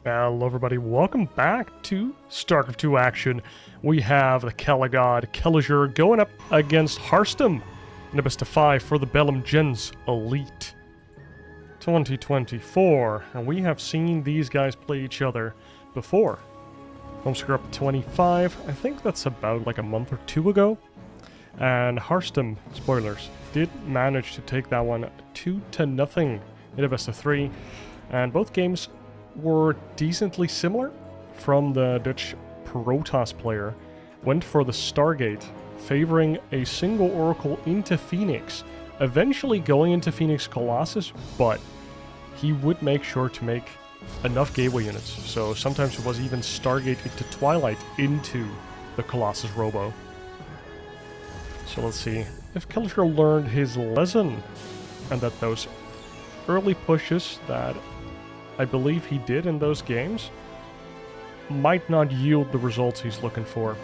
Hello everybody, welcome back to StarCraft 2 action. We have the Kelazhur going up against Harstem in a best of 5 for the Bellum Gens Elite 2024. And we have seen these guys play each other before. Homescore up 25, I think that's about like a month or two ago. And Harstem, spoilers, did manage to take that one 2-0 in a best of 3. And both games were decently similar. From the Dutch Protoss player, went for the Stargate, favoring a single Oracle into Phoenix, eventually going into Phoenix Colossus, but he would make sure to make enough gateway units. So sometimes it was even Stargate into Twilight into the Colossus Robo. So let's see if Kelazhur learned his lesson, and that those early pushes that I believe he did in those games might not yield the results he's looking for.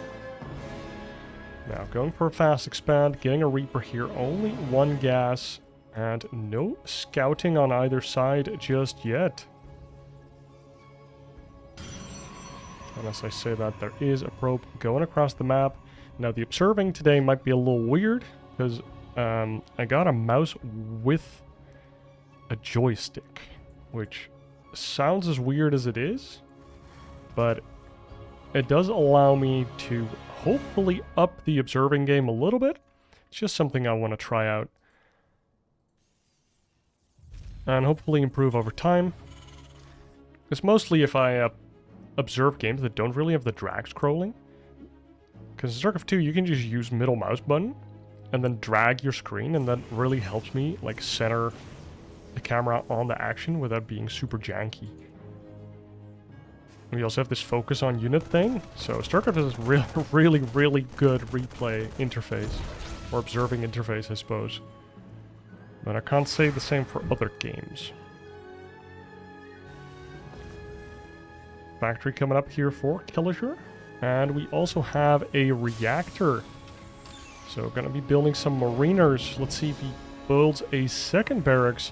Now, going for a fast expand, getting a Reaper here, only one gas, and no scouting on either side just yet. And as I say that, there is a probe going across the map. Now, the observing today might be a little weird, because I got a mouse with a joystick, which sounds as weird as it is, but it does allow me to hopefully up the observing game a little bit. It's just something I want to try out and hopefully improve over time. It's mostly if I observe games that don't really have the drag scrolling, because in StarCraft 2 you can just use middle mouse button and then drag your screen, and that really helps me like center the camera on the action without being super janky. We also have this focus on unit thing, so StarCraft has a really good replay interface, or observing interface I suppose. But I can't say the same for other games. Factory coming up here for Kelazhur, and we also have a reactor. So gonna be building some mariners. Let's see if he builds a second barracks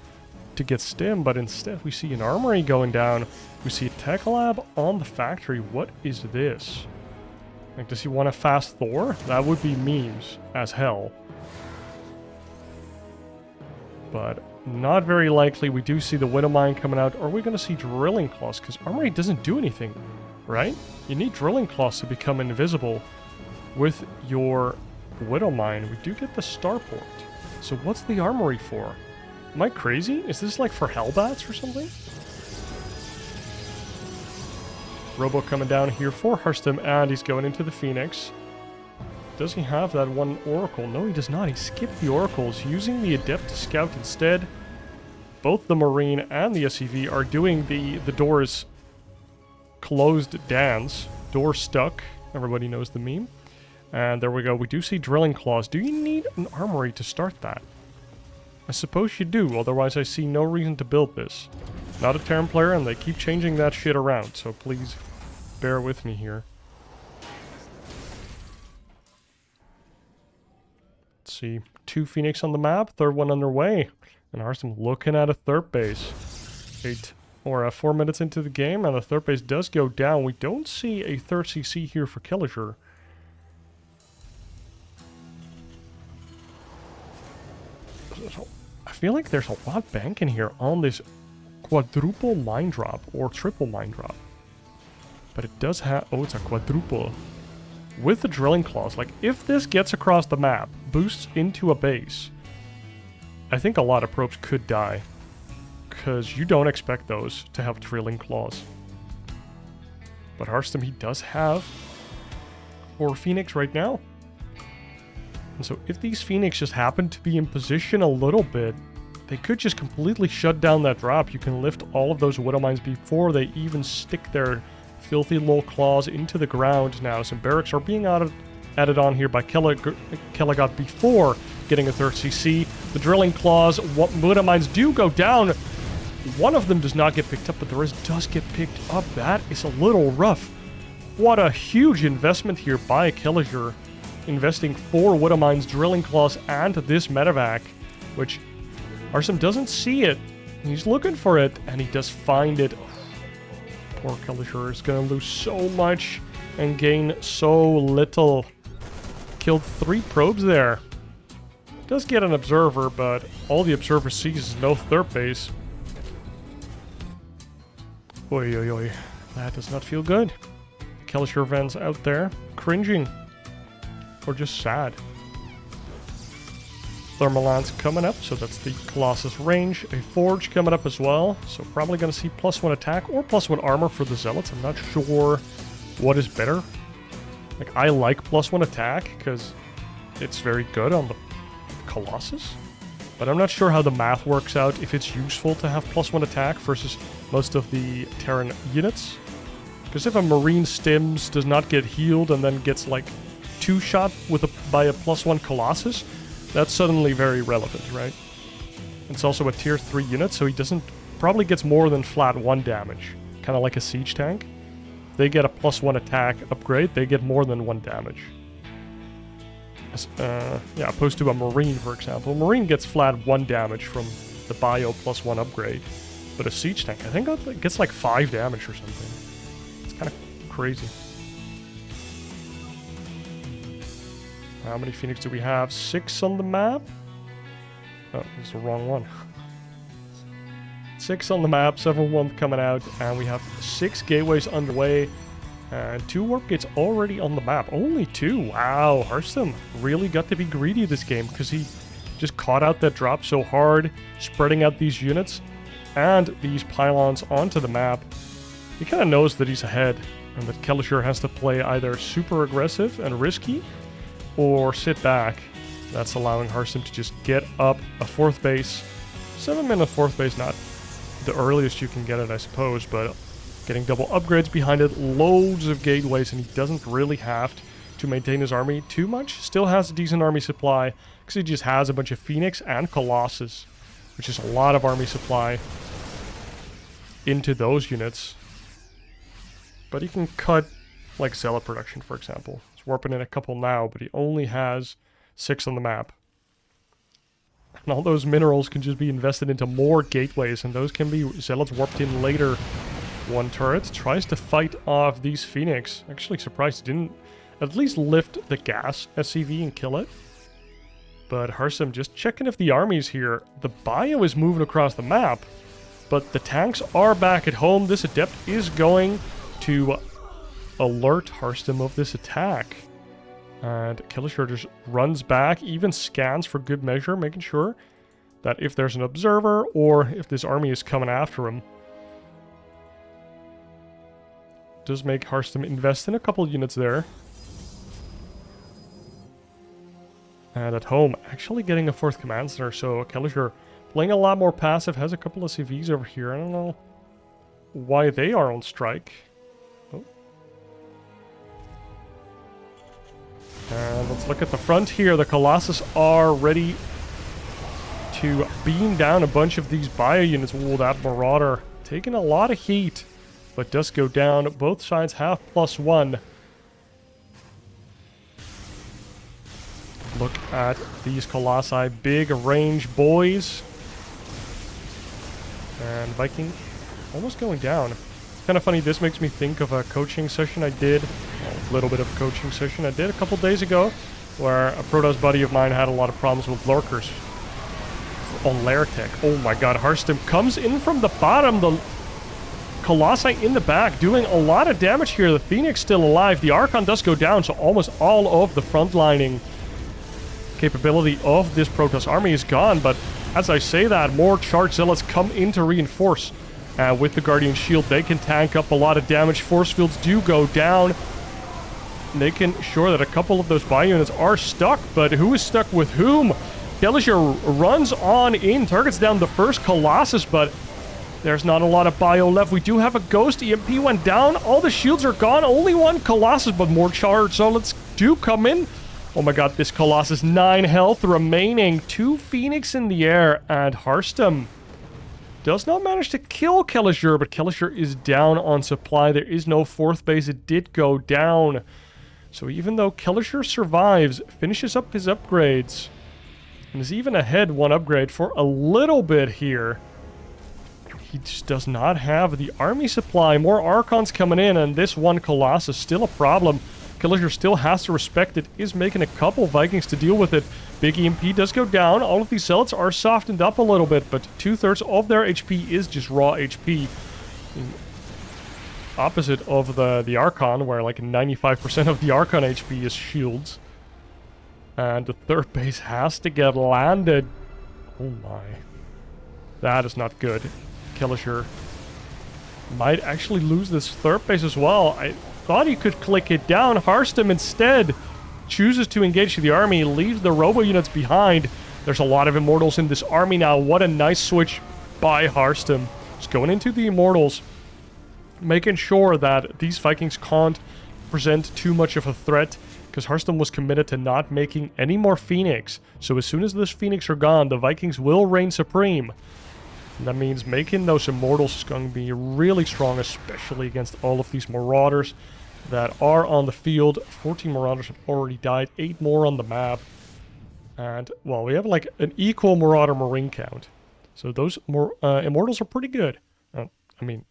to get stim, but instead we see an armory going down. We see a tech lab on the factory. What is this? Like, does he want a fast Thor? That would be memes as hell. But not very likely. We do see the Widow Mine coming out. Are we going to see drilling claws? Because armory doesn't do anything, right? You need drilling claws to become invisible with your Widow Mine. We do get the starport. So what's the armory for? Am I crazy? Is this like for Hellbats or something? Robo coming down here for Harstem, and he's going into the Phoenix. Does he have that one Oracle? No, he does not. He skipped the Oracles, using the Adept to scout instead. Both the Marine and the SCV are doing the doors closed dance. Door stuck. Everybody knows the meme. And there we go. We do see drilling claws. Do you need an armory to start that? I suppose you do, otherwise I see no reason to build this. Not a Terran player, and they keep changing that shit around, so please bear with me here. Let's see, 2 Phoenix on the map, third one underway. And Harstem looking at a third base. 4 minutes into the game, and the third base does go down. We don't see a third CC here for Kelazhur. I feel like there's a lot banking here on this quadruple mine drop, or triple mine drop. But it does have... oh, it's a quadruple. With the drilling claws, like, if this gets across the map, boosts into a base, I think a lot of probes could die. Because you don't expect those to have drilling claws. But Harstem, he does have 4 Phoenix right now. And so if these Phoenix just happen to be in position a little bit, they could just completely shut down that drop. You can lift all of those Widow Mines before they even stick their filthy little claws into the ground now. Some barracks are being added on here by Kelazhur before getting a third CC. The drilling claws, Widow Mines do go down. One of them does not get picked up, but the rest does get picked up. That is a little rough. What a huge investment here by Kelazhur. Investing 4 Widow Mines, drilling claws, and this medevac, which Harstem doesn't see it. He's looking for it, and he does find it. Poor Kelazhur is gonna lose so much and gain so little. Killed 3 probes there. Does get an observer, but all the observer sees is no third base. Oi, oi, oi. That does not feel good. Kelazhur fans out there cringing. Or just sad. Thermal Lance coming up, so that's the Colossus range. A Forge coming up as well, so probably going to see +1 attack or +1 armor for the Zealots. I'm not sure what is better. Like, I like +1 attack, because it's very good on the Colossus. But I'm not sure how the math works out, if it's useful to have +1 attack versus most of the Terran units. Because if a Marine stims, does not get healed, and then gets like 2-shot by a +1 Colossus, that's suddenly very relevant, right? It's also a tier 3 unit, so he probably gets more than flat 1 damage. Kind of like a siege tank. They get a +1 attack upgrade, they get more than 1 damage. Yeah, opposed to a Marine, for example. A Marine gets flat 1 damage from the bio +1 upgrade. But a siege tank, I think it gets like 5 damage or something. It's kind of crazy. How many Phoenix do we have? 6 on the map? Oh, this is the wrong one. 6 on the map, 7-1 coming out, and we have 6 gateways underway. And 2 warp gates already on the map. Only 2. Wow, Harstem really got to be greedy this game, because he just caught out that drop so hard, spreading out these units and these pylons onto the map. He kind of knows that he's ahead, and that Kelazhur has to play either super aggressive and risky, or sit back. That's allowing Harstem to just get up a 4th base. 7-minute 4th base, not the earliest you can get it, I suppose, but getting double upgrades behind it, loads of gateways, and he doesn't really have to maintain his army too much. Still has a decent army supply, because he just has a bunch of Phoenix and Colossus, which is a lot of army supply into those units. But he can cut, like, Zealot production, for example. He's warping in a couple now, but he only has 6 on the map. And all those minerals can just be invested into more gateways, and those can be Zealots warped in later. 1 turret tries to fight off these Phoenix. Actually surprised he didn't at least lift the gas SCV and kill it. But Harstem just checking if the army's here. The bio is moving across the map, but the tanks are back at home. This adept is going to alert Harstem of this attack. And Kelazhur just runs back, even scans for good measure, making sure that if there's an observer or if this army is coming after him. Does make Harstem invest in a couple units there. And at home, actually getting a 4th command center, so Kelazhur playing a lot more passive, has a couple of CVs over here. I don't know why they are on strike. Oh. And let's look at the front here. The Colossus are ready to beam down a bunch of these bio units. Ooh, that Marauder taking a lot of heat, but does go down. Both sides have +1. Look at these Colossi. Big range boys. And Viking almost going down. It's kind of funny. This makes me think of a coaching session I did. A little bit of a coaching session I did a couple days ago, where a Protoss buddy of mine had a lot of problems with lurkers on Lair Tech. Oh my god, Harstem comes in from the bottom. The Colossi in the back doing a lot of damage here. The Phoenix still alive. The Archon does go down, so almost all of the frontlining capability of this Protoss army is gone. But as I say that, more charged Zealots come in to reinforce. With the Guardian Shield, they can tank up a lot of damage. Force fields do go down. They can ensure that a couple of those bio units are stuck, but who is stuck with whom? Kelazhur runs on in, targets down the first Colossus, but there's not a lot of bio left. We do have a Ghost. EMP went down. All the shields are gone. Only 1 Colossus, but more charged Zealots do come in. Oh my god, this Colossus, 9 health remaining. 2 Phoenix in the air, and Harstem does not manage to kill Kelazhur, but Kelazhur is down on supply. There is no 4th base. It did go down. So even though Kelazhur survives, finishes up his upgrades, and is even ahead 1 upgrade for a little bit here, he just does not have the army supply. More Archons coming in, and this one Colossus still a problem. Kelazhur still has to respect it, is making a couple Vikings to deal with it. Big EMP does go down. All of these zealots are softened up a little bit, but 2/3 of their HP is just raw HP. Opposite of the Archon, where like 95% of the Archon HP is shields. And the third base has to get landed. Oh my. That is not good. Kelazhur might actually lose this third base as well. I thought he could click it down. Harstem instead chooses to engage the army, leaves the robo units behind. There's a lot of Immortals in this army now. What a nice switch by Harstem. Just going into the Immortals, making sure that these Vikings can't present too much of a threat, because Harstem was committed to not making any more Phoenix. So as soon as those Phoenix are gone, the Vikings will reign supreme. And that means making those Immortals is going to be really strong, especially against all of these Marauders that are on the field. 14 Marauders have already died, 8 more on the map. And, well, we have like an equal Marauder Marine count. So those Immortals are pretty good. I mean,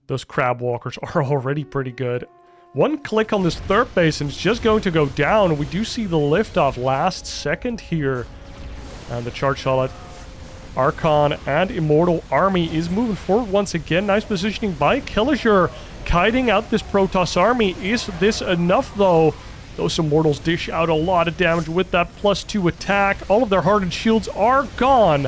those Crab Walkers are already pretty good. One click on this third base and it's just going to go down. We do see the liftoff last second here. And the charge solid Archon and Immortal army is moving forward once again. Nice positioning by Kelazhur, kiting out this Protoss army. Is this enough though? Those Immortals dish out a lot of damage with that +2 attack. All of their hardened shields are gone.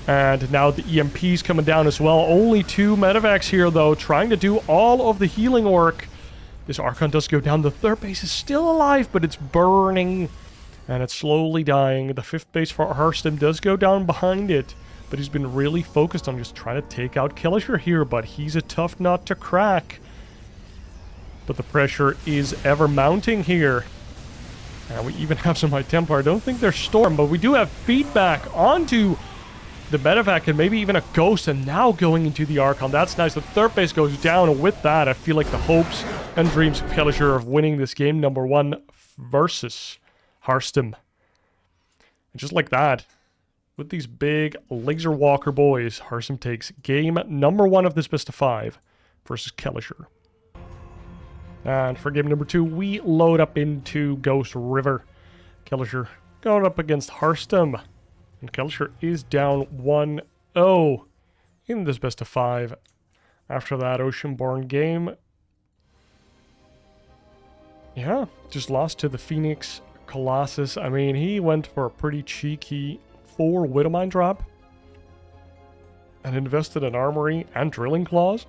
And now the EMP's coming down as well. Only 2 medevacs here though, trying to do all of the healing work. This Archon does go down. The third base is still alive, but it's burning. And it's slowly dying. The 5th base for Harstem does go down behind it. But he's been really focused on just trying to take out Kelazhur here. But he's a tough nut to crack. But the pressure is ever mounting here. And we even have some High Templar. I don't think they're Storm, but we do have feedback onto the medevac and maybe even a Ghost. And now going into the Archon. That's nice. The third base goes down. And with that, I feel like the hopes and dreams of Kelazhur of winning this game #1 versus Harstem. And just like that, with these big laser walker boys, Harstem takes game #1 of this best of 5 versus Kelazhur. And for game #2, we load up into Ghost River. Kelazhur going up against Harstem. And Kelazhur is down 1-0 in this best of 5. After that Oceanborn game, yeah, just lost to the Phoenix Colossus. I mean, he went for a pretty cheeky 4 Widowmine drop and invested in Armory and Drilling Claws,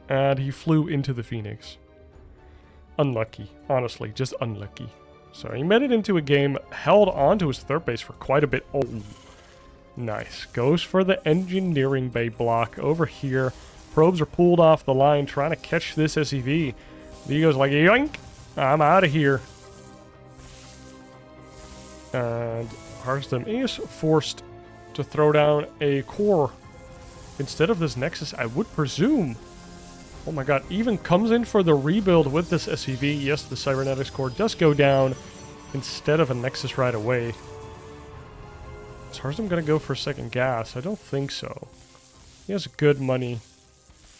and he flew into the Phoenix. Unlucky, honestly, just unlucky. So he made it into a game, held on to his third base for quite a bit. Oh, nice. Goes for the Engineering Bay block over here. Probes are pulled off the line, trying to catch this SEV. He goes like, yoink, I'm out of here. And Harstem is forced to throw down a core instead of this Nexus, I would presume. Oh my god, even comes in for the rebuild with this SEV. Yes, the Cybernetics core does go down instead of a Nexus right away. Is Harstem going to go for a second gas? I don't think so. He has good money.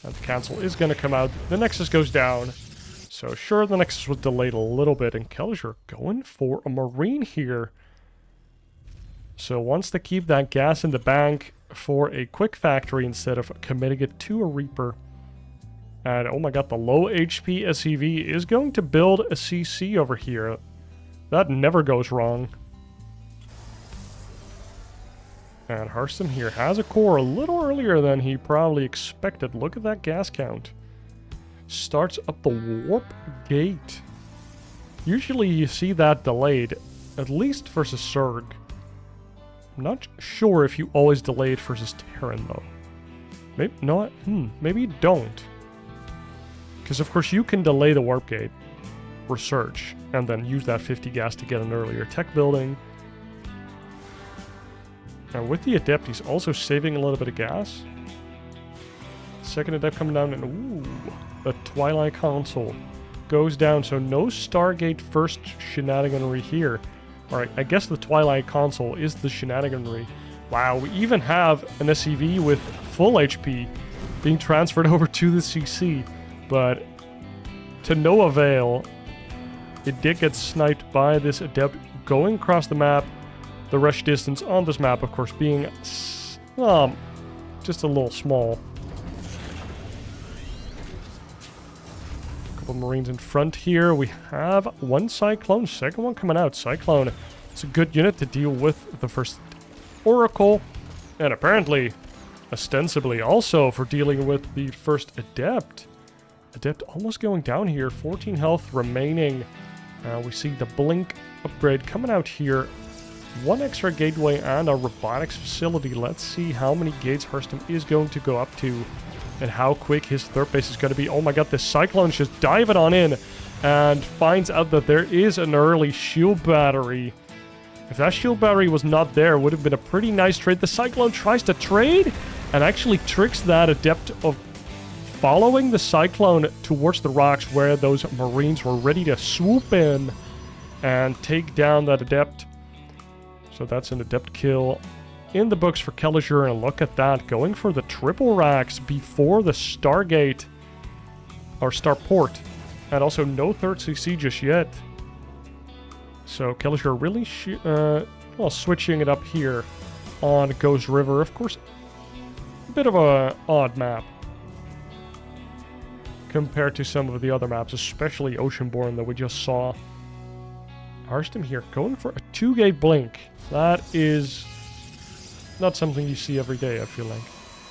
And the cancel is going to come out. The Nexus goes down. So sure, the Nexus was delayed a little bit. And Kelazhur going for a Marine here. So wants to keep that gas in the bank for a quick factory instead of committing it to a Reaper. And oh my god, the low HP SEV is going to build a CC over here. That never goes wrong. And Harstem here has a core a little earlier than he probably expected. Look at that gas count. Starts up the warp gate. Usually you see that delayed, at least versus Zerg. I'm not sure if you always delay it versus Terran though. Maybe not. Maybe you don't. Because of course you can delay the warp gate, research, and then use that 50 gas to get an earlier tech building. And with the Adept, he's also saving a little bit of gas. Second Adept coming down, and ooh, the Twilight Console goes down. So no Stargate first shenaniganry here. Alright, I guess the Twilight Console is the shenaniganry. Wow, we even have an SCV with full HP being transferred over to the CC, but to no avail. It did get sniped by this Adept going across the map. The rush distance on this map, of course, being just a little small. Couple Marines in front here. We have one Cyclone, second one coming out. Cyclone, it's a good unit to deal with the first Oracle, and apparently, ostensibly also for dealing with the first Adept. Adept almost going down here, 14 health remaining. We see the Blink upgrade coming out here. One extra gateway and a robotics facility. Let's see how many gates Harstem is going to go up to and how quick his third base is going to be. Oh my god, this Cyclone is just diving on in and finds out that there is an early shield battery. If that shield battery was not there, it would have been a pretty nice trade. The Cyclone tries to trade and actually tricks that Adept of following the Cyclone towards the rocks where those Marines were ready to swoop in and take down that Adept. So that's an Adept kill in the books for Kelazhur, and look at that, going for the triple racks before the Stargate, or Starport, and also no third CC just yet. So Kelazhur really switching it up here on Ghost River. Of course, a bit of a odd map compared to some of the other maps, especially Oceanborn that we just saw. Harstem here going for a 2-gate blink. That is not something you see every day, I feel like.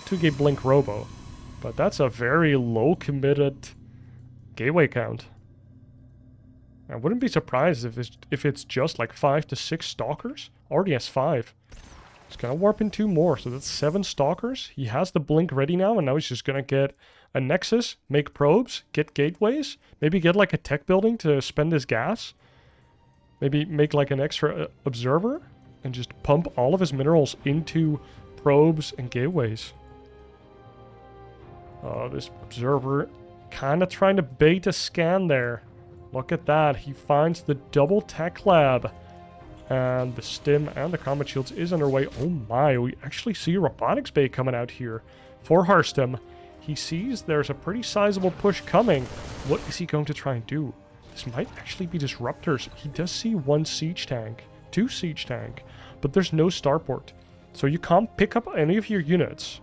2-gate blink robo. But that's a very low committed gateway count. I wouldn't be surprised if it's just like 5 to 6 stalkers. Already has 5. He's gonna warp in 2 more, so that's 7 stalkers. He has the blink ready now, and now he's just gonna get a nexus, make probes, get gateways, maybe get like a tech building to spend his gas. Maybe make like an extra observer and just pump all of his minerals into probes and gateways. Oh, this observer kind of trying to bait a scan there. Look at that. He finds the double tech lab. And the stim and the combat shields is underway. Oh my, we actually see a robotics bay coming out here for Harstem. He sees there's a pretty sizable push coming. What is he going to try and do? This might actually be disruptors. He does see 1 siege tank, 2 siege tank, but there's no starport. So you can't pick up any of your units.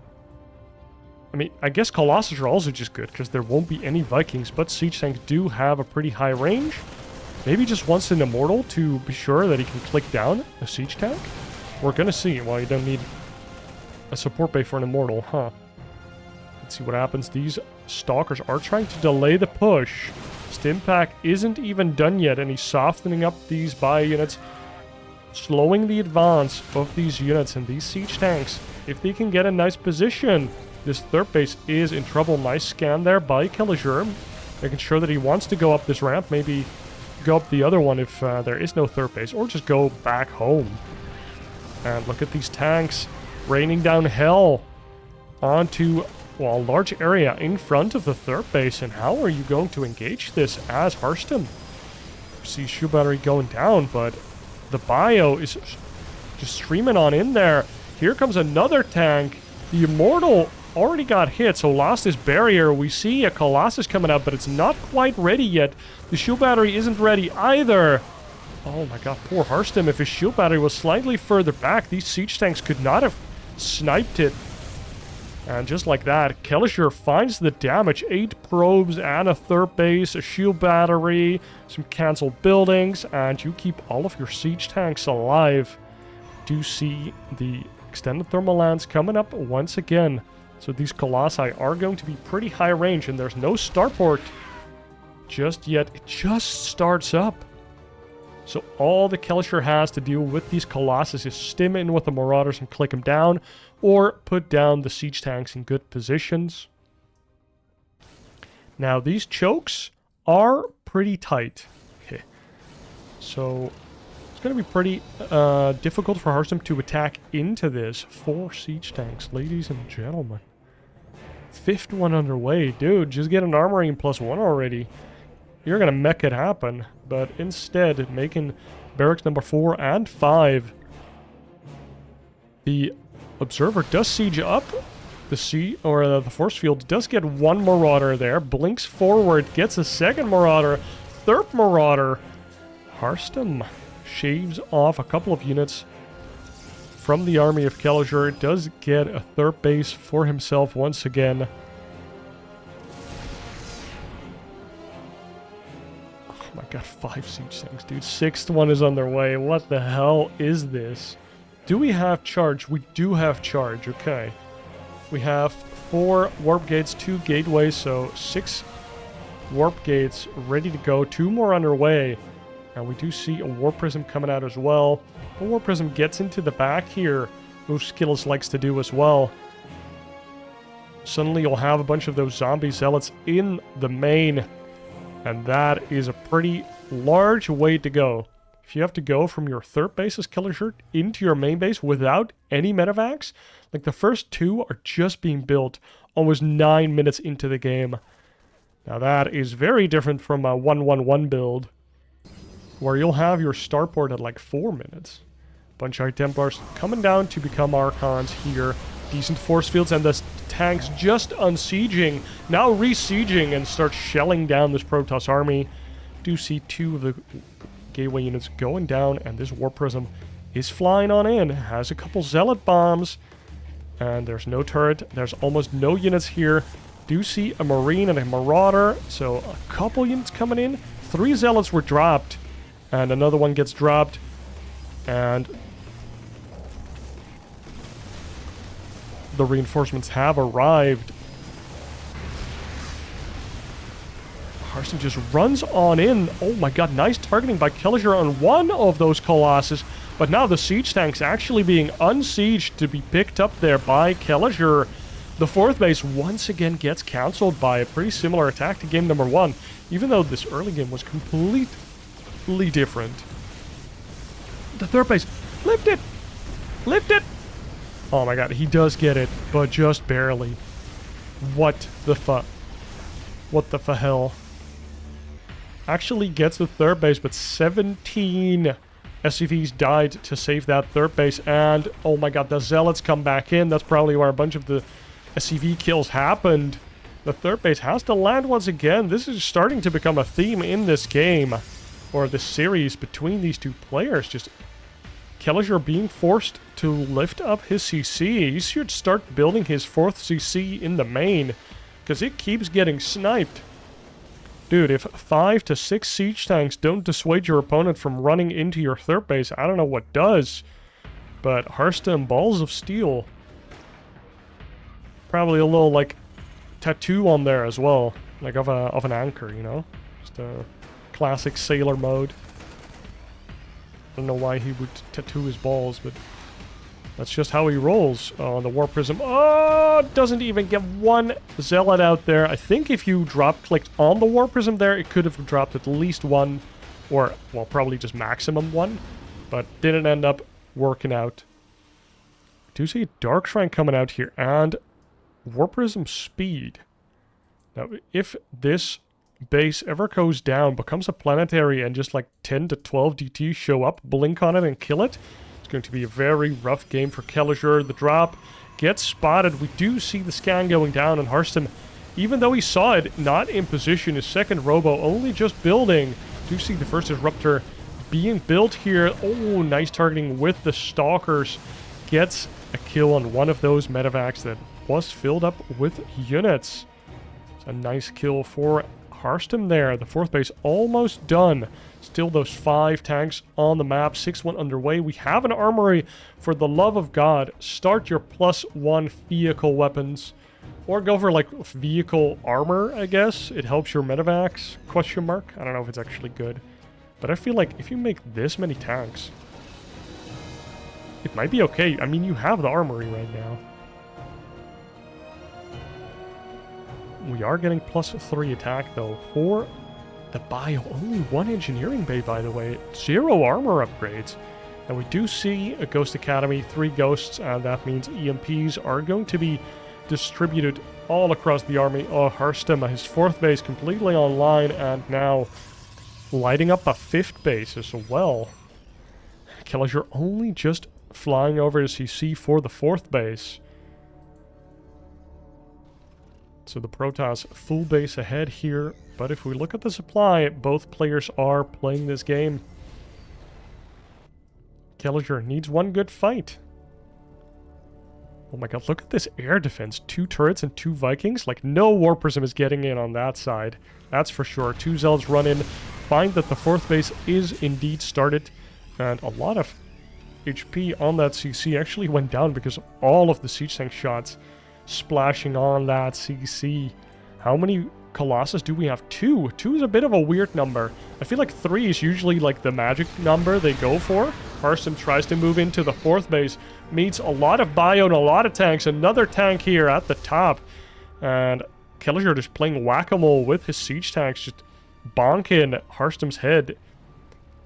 I mean, I guess Colossus are also just good because there won't be any Vikings, but siege tanks do have a pretty high range. Maybe just wants an Immortal to be sure that he can click down a siege tank. We're gonna see. Well, you don't need a support bay for an Immortal, huh? Let's see what happens. These Stalkers are trying to delay the push. Stimpack isn't even done yet, and he's softening up these bio units, slowing the advance of these units and these siege tanks. If they can get a nice position, this third base is in trouble. Nice scan there by Kelazhur, making sure that he wants to go up this ramp, maybe go up the other one if there is no third base, or just go back home. And look at these tanks raining down hell onto, well, a large area in front of the third base. And how are you going to engage this as Harstem? See shield battery going down, but the bio is just streaming on in there. Here comes another tank. The Immortal already got hit, so lost his barrier. We see a Colossus coming out, but it's not quite ready yet. The shield battery isn't ready either. Oh my god, poor Harstem. If his shield battery was slightly further back, these siege tanks could not have sniped it. And just like that, Kelazhur finds the damage. 8 probes and a third base, a shield battery, some cancelled buildings, and you keep all of your siege tanks alive. Do see the extended thermal lance coming up once again. So these Colossi are going to be pretty high range, and there's no starport just yet. It just starts up. So all the Kelazhur has to deal with these Colossus is stim in with the Marauders and click them down, or put down the siege tanks in good positions. Now these chokes are pretty tight. So it's going to be pretty difficult for Harstem to attack into this. 4 siege tanks, ladies and gentlemen. 5th one underway. Dude, just get an armory in +1 already. You're going to mech it happen. But instead, making barracks number 4 and 5 the Observer does siege up the force field, does get one Marauder there, blinks forward, gets a second Marauder, third Marauder. Harstem shaves off a couple of units from the army of Kelazhur, does get a third base for himself once again. Oh my god, 5 siege tanks, dude. 6th one is on their way. What the hell is this? Do we have charge? We do have charge, okay. We have 4 warp gates, 2 gateways, so 6 warp gates ready to go. 2 more underway. And we do see a War Prism coming out as well. The War Prism gets into the back here. Those skills likes to do as well. Suddenly you'll have a bunch of those zombie zealots in the main. And that is a pretty large way to go. If you have to go from your third base as Kelazhur into your main base without any medevacs, like the first 2 are just being built almost 9 minutes into the game. Now that is very different from a 1-1-1 build, where you'll have your starport at like 4 minutes. Bunch of Templars coming down to become Archons here. Decent force fields, and the tanks just unsieging, now re-sieging and start shelling down this Protoss army. Do see 2 of the gateway units going down, and this War Prism is flying on in. Has a couple Zealot bombs, and there's no turret. There's almost no units here. Do see a Marine and a Marauder, so a couple units coming in. 3 Zealots were dropped, and another one gets dropped, and the reinforcements have arrived. Harstem just runs on in. Oh my god, nice targeting by Kelazhur on one of those Colossus. But now the siege tanks actually being unsieged to be picked up there by Kelazhur. The 4th base once again gets cancelled by a pretty similar attack to game number 1, even though this early game was completely different. The 3rd base, lift it! Lift it! Oh my god, he does get it, but just barely. What the fuck? What the hell? Actually gets the 3rd base, but 17 SCVs died to save that 3rd base, and oh my god, the Zealots come back in. That's probably where a bunch of the SCV kills happened. The 3rd base has to land once again. This is starting to become a theme in this game, or this series between these 2 players. Just Kelazhur being forced to lift up his CC. He should start building his 4th CC in the main, because it keeps getting sniped. Dude, if 5 to 6 siege tanks don't dissuade your opponent from running into your 3rd base, I don't know what does. But Harstem, balls of steel. Probably a little, like, tattoo on there as well. Like, of an anchor, you know? Just a classic sailor mode. I don't know why he would tattoo his balls, but that's just how he rolls. Oh, the War Prism. Oh, doesn't even get one Zealot out there. I think if you drop-clicked on the War Prism there, it could have dropped at least 1. Or, well, probably just maximum 1. But didn't end up working out. I do see Dark Shrine coming out here. And War Prism speed. Now, if this base ever goes down, becomes a planetary, and just like 10 to 12 DT show up, blink on it, and kill it, it's going to be a very rough game for Kelazhur. The drop gets spotted. We do see the scan going down, and Harstem, even though he saw it, not in position. His second robo only just building. Do see the first disruptor being built here. Oh, nice targeting with the Stalkers. Gets a kill on one of those medevacs that was filled up with units. It's a nice kill for Harstem there. The 4th base almost done. Still those 5 tanks on the map. 6th one underway. We have an armory. For the love of God, start your +1 vehicle weapons. Or go for like vehicle armor, I guess. It helps your medevacs, question mark. I don't know if it's actually good. But I feel like if you make this many tanks, it might be okay. I mean, you have the armory right now. We are getting +3 attack, though, for the bio. Only 1 engineering bay, by the way. 0 armor upgrades. And we do see a Ghost Academy, 3 ghosts, and that means EMPs are going to be distributed all across the army. Oh, Harstem, his 4th base completely online, and now lighting up a 5th base as well. Kelazhur only just flying over to CC for the 4th base. So the Protoss full base ahead here. But if we look at the supply, both players are playing this game. Kelazhur needs one good fight. Oh my god, look at this air defense. 2 turrets and 2 Vikings. Like, no War Prism is getting in on that side. That's for sure. 2 Zealots run in. Find that the 4th base is indeed started. And a lot of HP on that CC actually went down because of all of the siege tank shots splashing on that CC. How many Colossus do we have? 2. 2 is a bit of a weird number. I feel like 3 is usually like the magic number they go for. Harstem tries to move into the 4th base. Meets a lot of bio and a lot of tanks. Another tank here at the top. And Kelazhur just playing whack-a-mole with his siege tanks. Just bonking Harstem's head.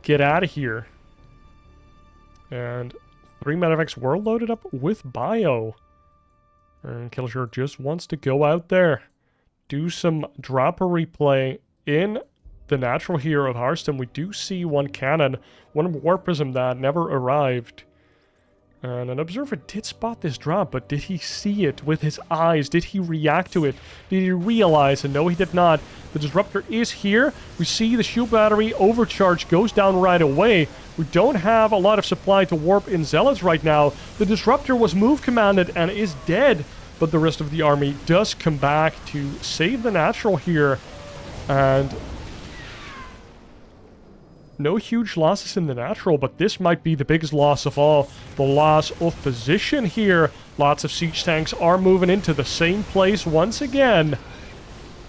Get out of here. And 3 Medivacs were loaded up with bio. And Kelazhur just wants to go out there. Do some dropper replay in the natural hero of Harstem. We do see 1 cannon, 1 War Prism that never arrived. And an observer did spot this drop, but did he see it with his eyes? Did he react to it? Did he realize? And no, he did not. The Disruptor is here. We see the shield battery overcharge goes down right away. We don't have a lot of supply to warp in Zealots right now. The Disruptor was move commanded and is dead. But the rest of the army does come back to save the natural here. And no huge losses in the natural, but this might be the biggest loss of all. The loss of position here. Lots of siege tanks are moving into the same place once again.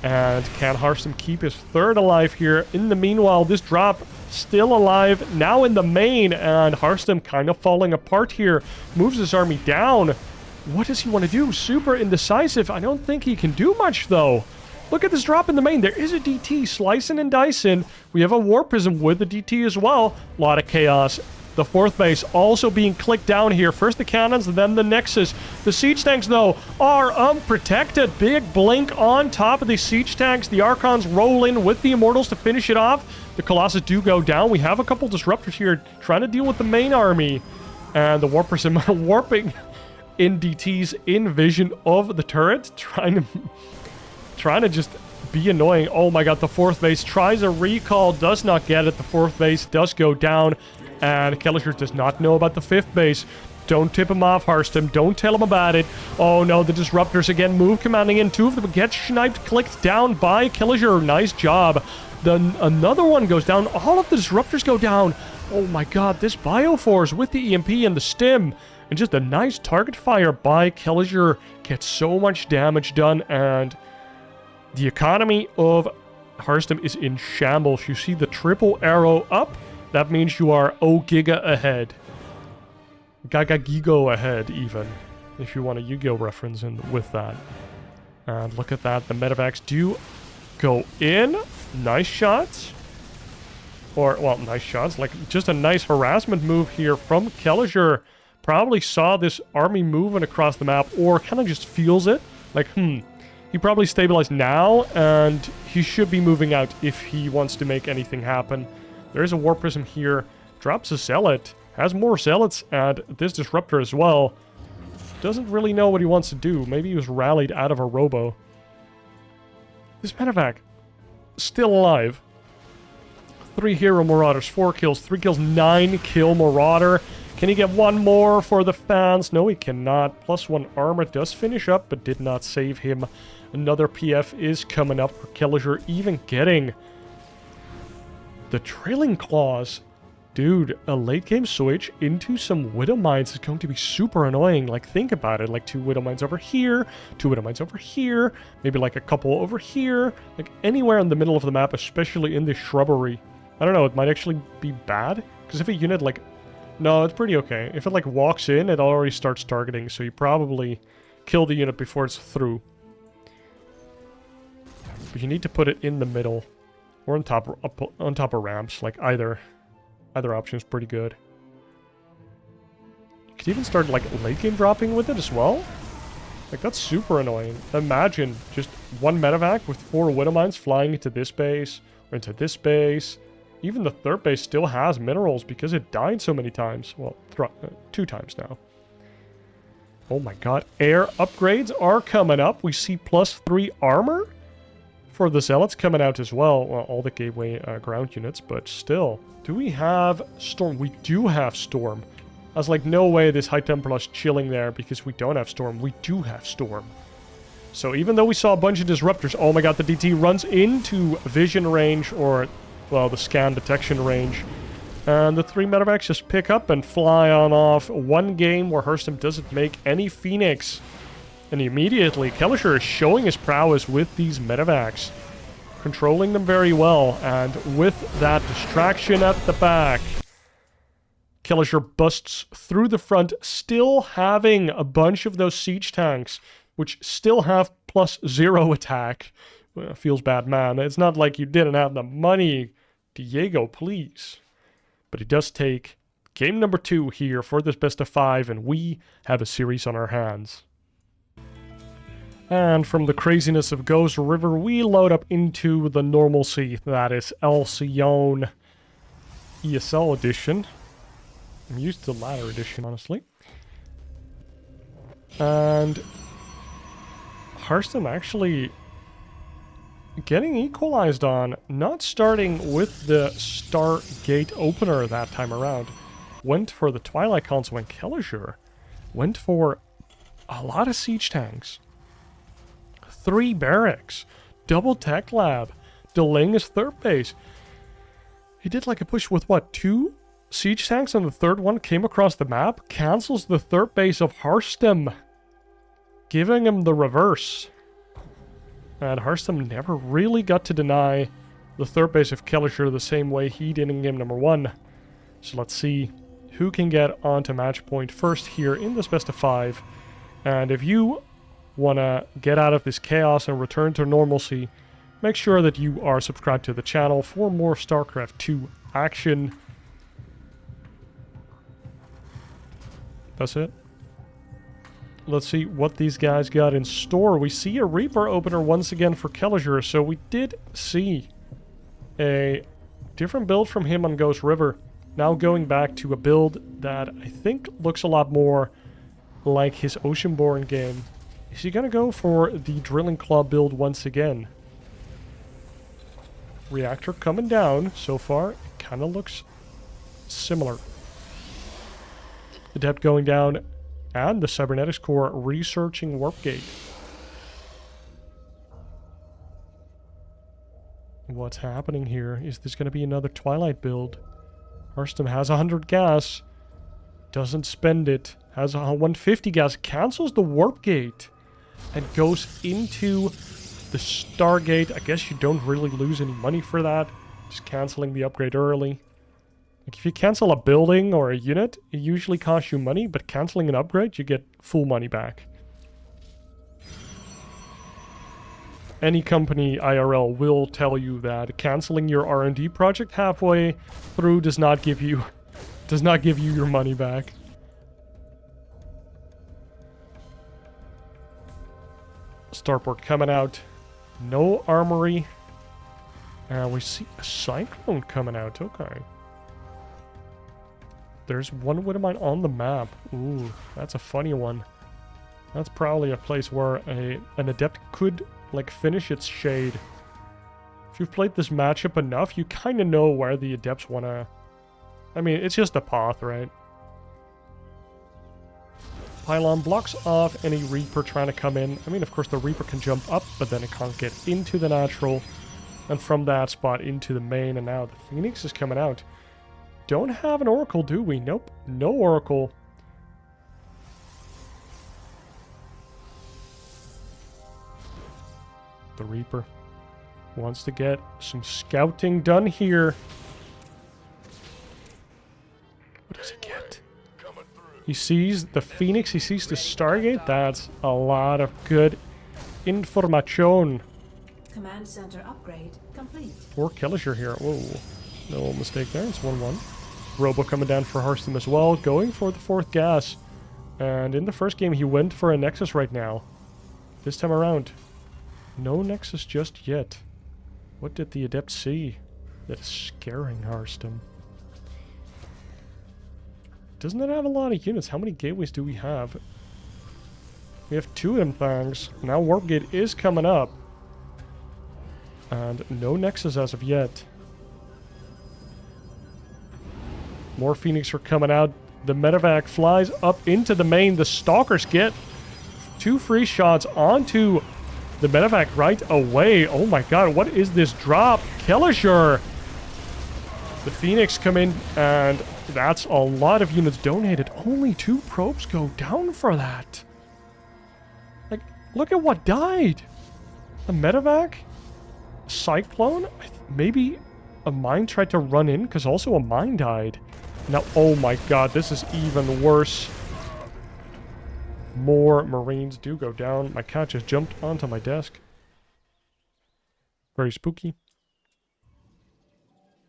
And can Harstem keep his 3rd alive here? In the meanwhile, this drop still alive now in the main. And Harstem kind of falling apart here. Moves his army down. What does he want to do? Super indecisive. I don't think he can do much, though. Look at this drop in the main. There is a DT slicing and dicing. We have a War Prism with the DT as well. A lot of chaos. The 4th base also being clicked down here. First the cannons, then the Nexus. The siege tanks, though, are unprotected. Big blink on top of the siege tanks. The Archons roll in with the Immortals to finish it off. The Colossus do go down. We have a couple Disruptors here trying to deal with the main army. And the War Prism warping in DTs in vision of the turret, trying to just be annoying. Oh my god, the 4th base tries a recall, does not get it. The 4th base does go down, and Kelazhur does not know about the 5th base. Don't tip him off, Harstem. Don't tell him about it. Oh no, the Disruptors again move commanding in. 2 of them get sniped, clicked down by Kelazhur. Nice job. Then another one goes down. All of the Disruptors go down. Oh my god, this Bioforce with the EMP and the stim. And just a nice target fire by Kelazhur gets so much damage done, and the economy of Harstem is in shambles. You see the triple arrow up. That means you are Giga ahead. Gigo ahead, even, if you want a Yu-Gi-Oh reference in with that. And look at that. The Medivacs do go in. Nice shots. Or, well, nice shots. Like, just a nice harassment move here from Kelazhur. Probably saw this army moving across the map, or kind of just feels it. Like, he probably stabilized now, and he should be moving out if he wants to make anything happen. There is a War Prism here. Drops a Zealot. Has more Zealots, and this Disruptor as well. Doesn't really know what he wants to do. Maybe he was rallied out of a Robo. This Medivac, still alive. 3 Hero Marauders, 4 kills, 3 kills, 9 kill Marauder. Can he get one more for the fans? No, he cannot. +1 armor does finish up, but did not save him. Another PF is coming up for Kelazhur, even getting the Trailing Claws. Dude, a late game switch into some Widow Mines is going to be super annoying. Like, think about it. Like, 2 Widow Mines over here, 2 Widow Mines over here, maybe like a couple over here. Like, anywhere in the middle of the map, especially in the shrubbery. I don't know, it might actually be bad. Because if a unit, like... No, it's pretty okay. If it, like, walks in, it already starts targeting, so you probably kill the unit before it's through. But you need to put it in the middle. Or on top of ramps. Like, either option is pretty good. You could even start, like, late game dropping with it as well. Like, that's super annoying. Imagine just 1 Medivac with 4 Widow Mines flying into this base, or into this base. even the third base still has minerals because it died so many times. Well, 2 times now. Oh my god. Air upgrades are coming up. We see +3 armor for the Zealots coming out as well. Well, all the gateway ground units, but still. Do we have Storm? We do have Storm. I was like, no way this High Templar's chilling there because we don't have Storm. We do have Storm. So even though we saw a bunch of disruptors, oh my god, the DT runs into vision range, or, well, the scan detection range. And the 3 medevacs just pick up and fly on off. One game where Harstem doesn't make any Phoenix. And immediately, Kelazhur is showing his prowess with these medevacs. Controlling them very well, and with that distraction at the back, Kelazhur busts through the front, still having a bunch of those siege tanks, which still have +0 attack. Well, feels bad, man. It's not like you didn't have the money. Diego, please. But he does take game number 2 here for this best of 5, and we have a series on our hands. And from the craziness of Ghost River, we load up into the normalcy. That is Alcyone ESL edition. I'm used to the latter edition, honestly. And Harstem actually getting equalized on, not starting with the Stargate opener that time around. Went for the Twilight Council, and Kelazhur went for a lot of siege tanks. 3 barracks, double tech lab, delaying his third base. He did like a push with what, 2 siege tanks, and the third one came across the map, cancels the third base of Harstem, giving him the reverse. And Harstem never really got to deny the third base of Kelazhur the same way he did in game number 1. So let's see who can get onto match point first here in this best of 5. And if you want to get out of this chaos and return to normalcy, make sure that you are subscribed to the channel for more StarCraft 2 action. That's it. Let's see what these guys got in store. We see a Reaper opener once again for Kelazhur, so we did see a different build from him on Ghost River. Now going back to a build that I think looks a lot more like his Oceanborn game. Is he gonna go for the Drilling Claw build once again? Reactor coming down. So far, it kind of looks similar. Adept going down, and the Cybernetics Core researching Warp Gate. What's happening here? Is this going to be another Twilight build? Harstem has 100 gas. Doesn't spend it. Has 150 gas. Cancels the Warp Gate. And goes into the Stargate. I guess you don't really lose any money for that. Just canceling the upgrade early. Like if you cancel a building or a unit, it usually costs you money, but canceling an upgrade, you get full money back. Any company IRL will tell you that canceling your R&D project halfway through does not give you your money back. Starport coming out. No armory. We see a Cyclone coming out. Okay. There's one Widowmine on the map. Ooh, that's a funny one. That's probably a place where an Adept could, like, finish its shade. If you've played this matchup enough, you kind of know where the Adepts want to... I mean, it's just a path, right? Pylon blocks off any Reaper trying to come in. I mean, of course, the Reaper can jump up, but then it can't get into the natural. And from that spot into the main, and now the Phoenix is coming out. Don't have an Oracle, do we? Nope, no Oracle. The Reaper wants to get some scouting done here. What does he get? He sees the Phoenix, he sees the Stargate. That's a lot of good information. Command center upgrade complete. For Kelazhur here. Whoa, no mistake there. It's 1-1. Robo coming down for Harstem as well, going for the 4th gas. And in the first game, he went for a Nexus right now. This time around, no Nexus just yet. What did the Adept see? That is scaring Harstem. Doesn't it have a lot of units? How many gateways do we have? We have 2 of them things. Now Warp Gate is coming up. And no Nexus as of yet. More Phoenix are coming out. The medevac flies up into the main. The Stalkers get 2 free shots onto the medevac right away. Oh my god, what is this drop? Kelazhur! The Phoenix come in, and that's a lot of units donated. Only 2 probes go down for that. Like, look at what died. A medevac? Cyclone? Maybe a mine tried to run in, because also a mine died. Now, oh my god, this is even worse. More Marines do go down. My cat just jumped onto my desk. Very spooky.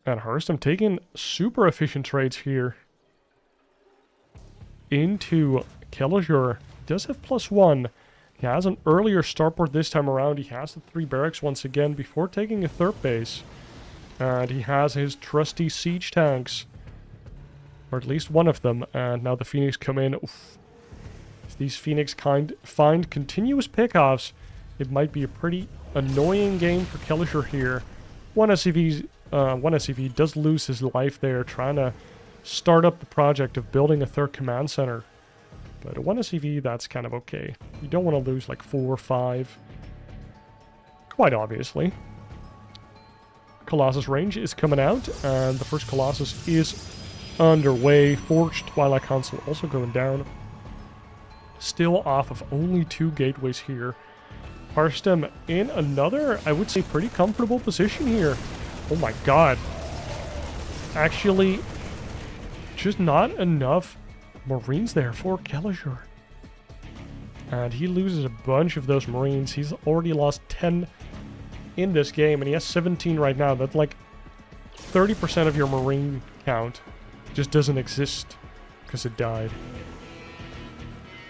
And Harstem taking super efficient trades here. Into Kelazhur. Does have +1. He has an earlier starport this time around. He has the 3 barracks once again before taking a 3rd base. And he has his trusty siege tanks. Or at least one of them. And now the Phoenix come in. Oof. If these Phoenix find continuous pickoffs, it might be a pretty annoying game for Kelazhur here. One SCV does lose his life there trying to start up the project of building a 3rd command center. But a 1 SCV, that's kind of okay. You don't want to lose like 4 or 5. Quite obviously. Colossus range is coming out, and the first Colossus is underway. Forged Twilight Council also going down. Still off of only 2 gateways here. Harstem in another, I would say, pretty comfortable position here. Oh my god. Actually, just not enough Marines there for Kelazhur. And he loses a bunch of those Marines. He's already lost 10 in this game, and he has 17 right now. That's like 30% of your Marine count just doesn't exist because it died.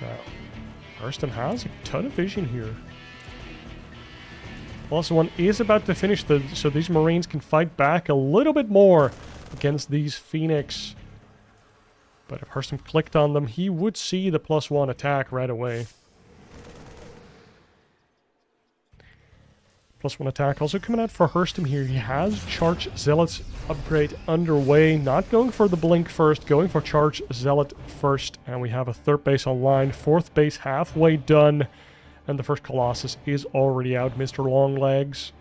Now, Harstem has a ton of vision here. +1 is about to finish, so these Marines can fight back a little bit more against these Phoenix. But if Harstem clicked on them, he would see the +1 attack right away. +1 attack also coming out for Harstem here. He has Charge Zealot's upgrade underway. Not going for the Blink first, going for Charge Zealot first. And we have a 3rd base online, 4th base halfway done. And the first Colossus is already out, Mr. Longlegs.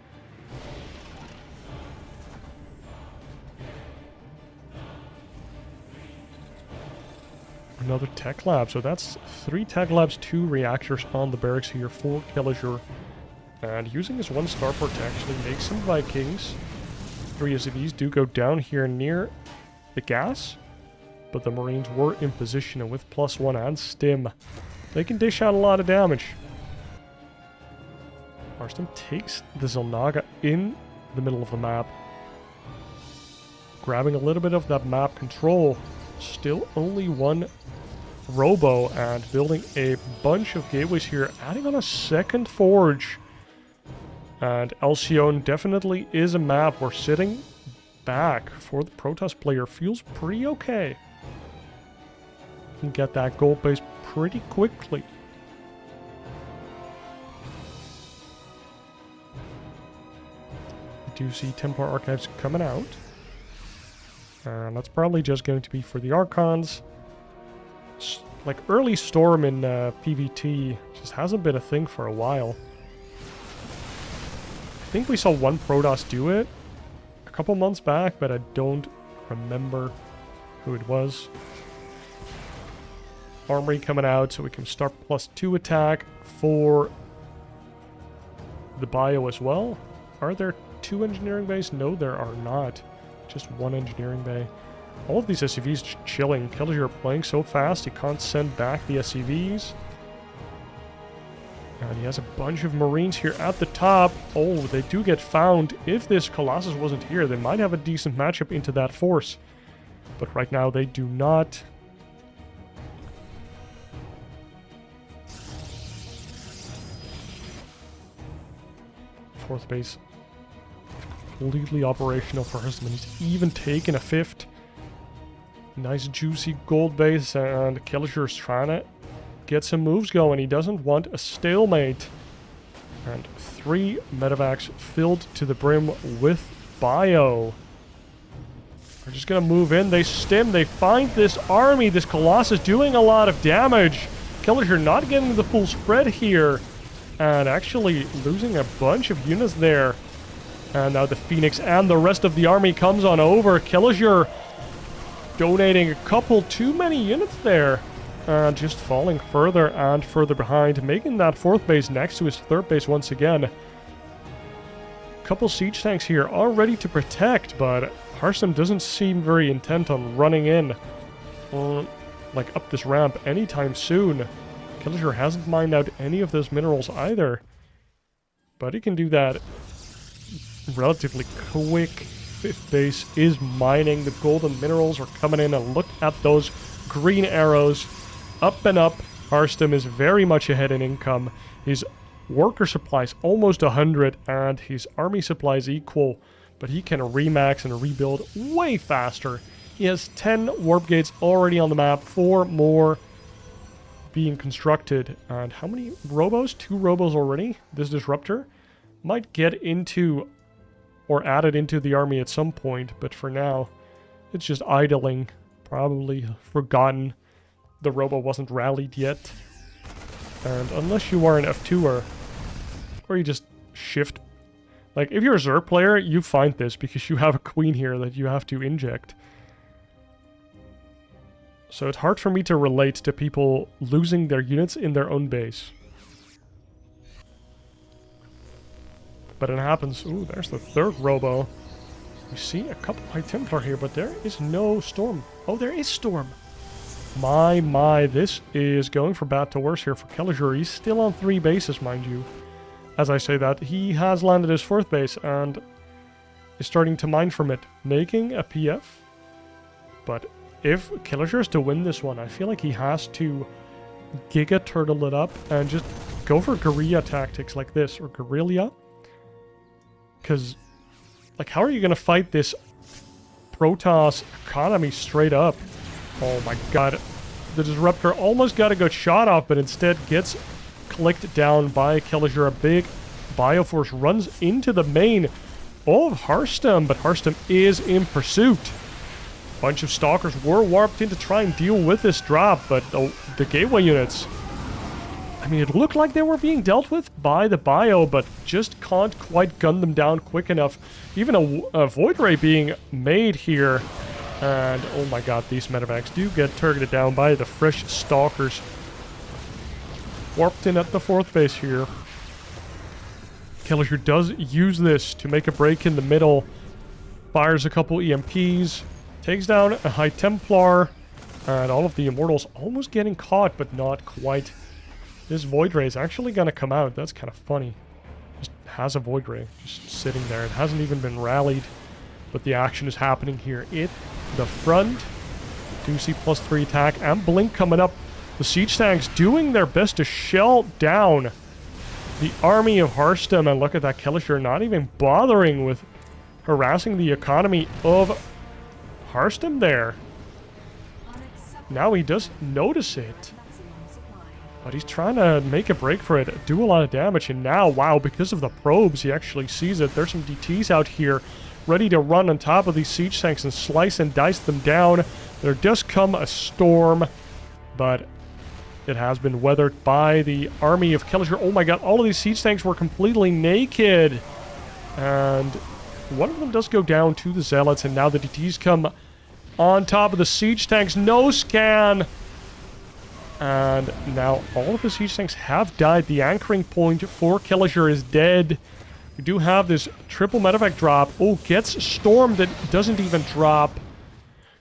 Another tech lab, so that's 3 tech labs, 2 reactors on the barracks here for Kelazhur. And using his 1 starport to actually make some Vikings. 3 SCVs do go down here near the gas, but the Marines were in position, and with +1 and Stim, they can dish out a lot of damage. Harstem takes the Zelnaga in the middle of the map, grabbing a little bit of that map control. Still only 1 Robo, and building a bunch of gateways here, adding on a 2nd forge. And Alcyone definitely is a map where sitting back for the Protoss player feels pretty okay. You can get that gold base pretty quickly. I do see Templar Archives coming out. And that's probably just going to be for the Archons. Like, early Storm in PvT just hasn't been a thing for a while. I think we saw 1 Protoss do it a couple months back, but I don't remember who it was. Armory coming out, so we can start +2 attack for the bio as well. Are there 2 engineering bays? No, there are not. Just 1 engineering bay. All of these SCVs just chilling. Kelazhur playing so fast, he can't send back the SCVs. And he has a bunch of Marines here at the top. Oh, they do get found. If this Colossus wasn't here, they might have a decent matchup into that force. But right now, they do not. Fourth base completely operational for Harstem. He's even taken a 5th. Nice juicy gold base, and Kelazhur's trying to get some moves going. He doesn't want a stalemate. And 3 medevacs filled to the brim with bio. They're just gonna move in. They stim. They find this army. This Colossus doing a lot of damage. Kelazhur not getting the full spread here. And actually losing a bunch of units there. And now the Phoenix and the rest of the army comes on over. Kelazhur donating a couple too many units there. And just falling further and further behind. Making that 4th base next to his 3rd base once again. Couple siege tanks here are ready to protect, but Harstem doesn't seem very intent on running in. Like up this ramp anytime soon. Kelazhur hasn't mined out any of those minerals either. But he can do that relatively quick. 5th base is mining. The golden minerals are coming in, and look at those green arrows. Up and up. Harstem is very much ahead in income. His worker supplies almost 100, and his army supplies equal. But he can remax and rebuild way faster. He has 10 warp gates already on the map. 4 more being constructed. And how many robos? 2 robos already. This disruptor might get into or added into the army at some point, but for now it's just idling. Probably forgotten the robo wasn't rallied yet. And unless you are an F2er, or you just shift, like if you're a Zerg player, you find this because you have a queen here that you have to inject. So it's hard for me to relate to people losing their units in their own base. But it happens. Ooh, there's the 3rd robo. We see a couple High Templar here, but there is no Storm. Oh, there is Storm. My, this is going from bad to worse here for Kelazhur. He's still on 3 bases, mind you. As I say that, he has landed his 4th base and is starting to mine from it, making a PF. But if Kelazhur is to win this one, I feel like he has to Giga Turtle it up and just go for guerrilla tactics like this, or guerrilla. Because, like, how are you going to fight this Protoss economy straight up? Oh my god. The Disruptor almost got a good shot off, but instead gets clicked down by Kelazhur. A big Bioforce runs into the main of Harstem, but Harstem is in pursuit. Bunch of Stalkers were warped in to try and deal with this drop, but the gateway units, I mean, it looked like they were being dealt with by the Bio, but just can't quite gun them down quick enough. Even a Void Ray being made here. And, oh my god, these medevacs do get targeted down by the fresh Stalkers. Warped in at the 4th base here. Kelazhur does use this to make a break in the middle. Fires a couple EMPs. Takes down a High Templar. And all of the Immortals almost getting caught, but not quite. This Void Ray is actually going to come out. That's kind of funny. Just has a Void Ray just sitting there. It hasn't even been rallied. But the action is happening here in the front. 2C +3 attack and Blink coming up. The siege tanks doing their best to shell down the army of Harstem. And look at that, Kelazhur not even bothering with harassing the economy of Harstem there. Now he does notice it. But he's trying to make a break for it, do a lot of damage. And now, wow, because of the probes, he actually sees it. There's some DTs out here ready to run on top of these siege tanks and slice and dice them down. There does come a storm, but it has been weathered by the army of Kelazhur. Oh my god, all of these siege tanks were completely naked. And one of them does go down to the Zealots, and now the DTs come on top of the siege tanks. No scan! And now all of the siege tanks have died. The anchoring point for Kelazhur is dead. We do have this triple medevac drop. Oh, gets stormed that doesn't even drop.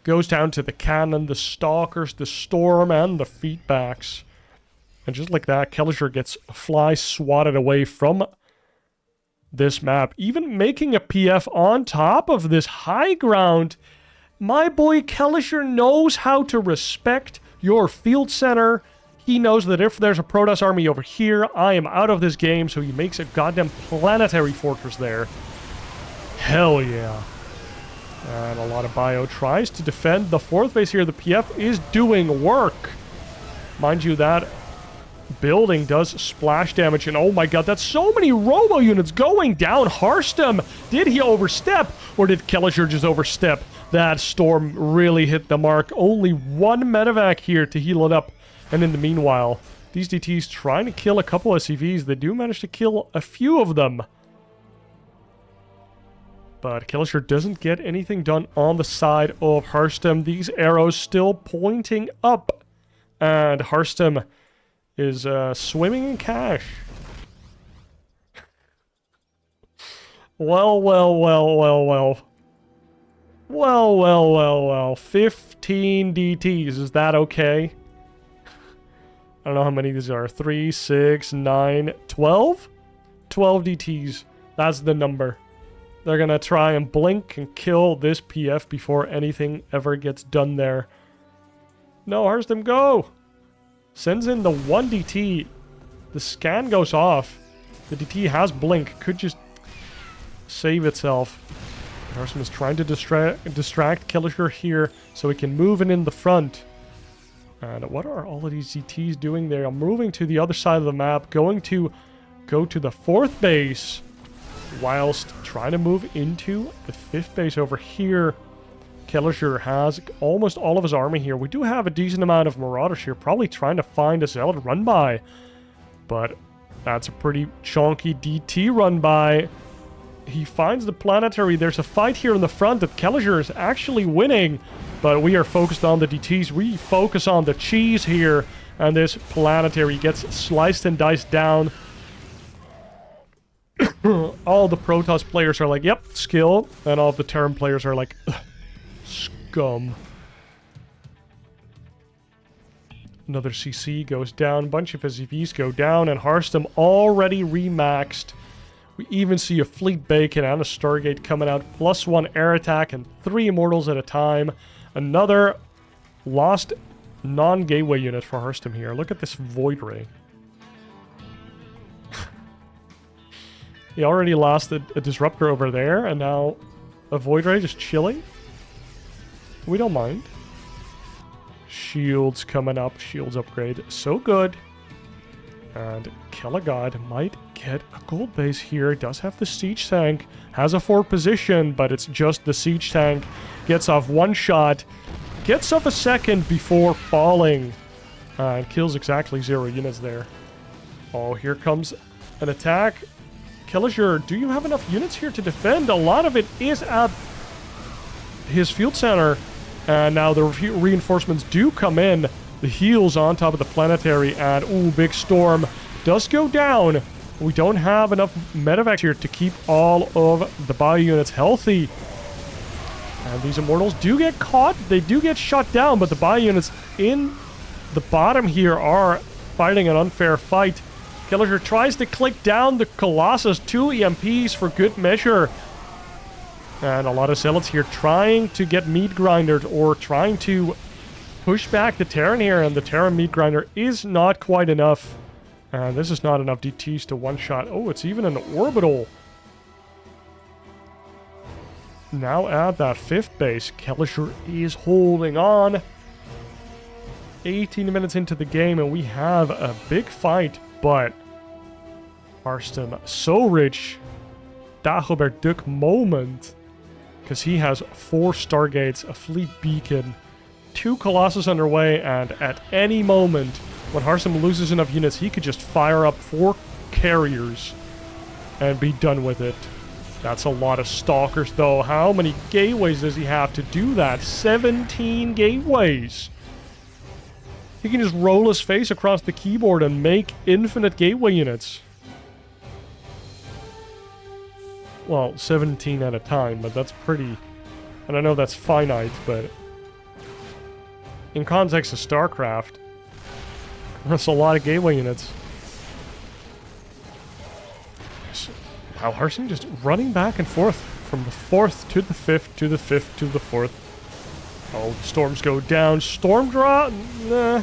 Goes down to the cannon, the Stalkers, the Storm, and the feedbacks. And just like that, Kelazhur gets fly swatted away from this map. Even making a PF on top of this high ground. My boy Kelazhur knows how to respect your field center. He knows that if there's a Protoss army over here, I am out of this game, so he makes a goddamn planetary fortress there. Hell yeah. And a lot of bio tries to defend the 4th base here. The PF is doing work. Mind you, that building does splash damage. And oh my god, that's so many robo units going down. Harstem, did he overstep? Or did Kelazhur just overstep? That storm really hit the mark. Only one medevac here to heal it up. And in the meanwhile, these DTs trying to kill a couple of SCVs. They do manage to kill a few of them. But Kelazhur doesn't get anything done on the side of Harstem. These arrows still pointing up. And Harstem is swimming in cash. Well. 15 DTs. Is that okay? I don't know how many these are. 3, 6, 9, 12? 12 DTs. That's the number. They're gonna try and blink and kill this PF before anything ever gets done there. No, Harstem, go! Sends in the 1 DT. The scan goes off. The DT has blink. Could just save itself. Harstem is trying to distract Kelazhur here so he can move in the front. And what are all of these DTs doing there? I'm moving to the other side of the map, going to go to the 4th base, whilst trying to move into the 5th base over here. Kelazhur has almost all of his army here. We do have a decent amount of Marauders here, probably trying to find a Zealot run by. But that's a pretty chunky DT run by. He finds the planetary. There's a fight here in the front that Kelazhur is actually winning. But we are focused on the DTs. We focus on the cheese here. And this planetary gets sliced and diced down. All the Protoss players are like, yep, skill. And all of the Terran players are like, scum. Another CC goes down. A bunch of SCVs go down. And Harstem already remaxed. We even see a Fleet Bacon and a Stargate coming out. +1 air attack and 3 Immortals at a time. Another lost non-gateway unit for Harstem here. Look at this Void Ray. He already lost a Disruptor over there, and now a Void Ray just chilling. We don't mind. Shields coming up. Shields upgrade. So good. And Kelagod might get a gold base here. Does have the siege tank. Has a 4 position, but it's just the siege tank. Gets off 1 shot. Gets off a 2nd before falling. And kills exactly 0 units there. Oh, here comes an attack. Kelazhur, do you have enough units here to defend? A lot of it is at his field center. And now the reinforcements do come in. The heals on top of the planetary, and ooh, big storm does go down. We don't have enough medevacs here to keep all of the bio units healthy. And these Immortals do get caught. They do get shot down, but the bio units in the bottom here are fighting an unfair fight. Kelazhur tries to click down the Colossus. 2 EMPs for good measure. And a lot of Zealots here trying to get meat grindered or trying to push back the Terran here, and the Terran meat grinder is not quite enough. And this is not enough DTs to one-shot. Oh, it's even an orbital. Now at that 5th base, Kelazhur is holding on. 18 minutes into the game, and we have a big fight, but Harstem so rich. Dagobert Duck moment. Because he has 4 Stargates, a Fleet Beacon, 2 Colossus underway, and at any moment, when Harstem loses enough units, he could just fire up 4 carriers and be done with it. That's a lot of Stalkers, though. How many gateways does he have to do that? 17 gateways! He can just roll his face across the keyboard and make infinite gateway units. Well, 17 at a time, but that's pretty... And I know that's finite, but... in context of StarCraft, that's a lot of gateway units. Wow, Harstem just running back and forth from the 4th to the 5th to the 5th to the 4th. Oh, storms go down. Storm drop? Nah,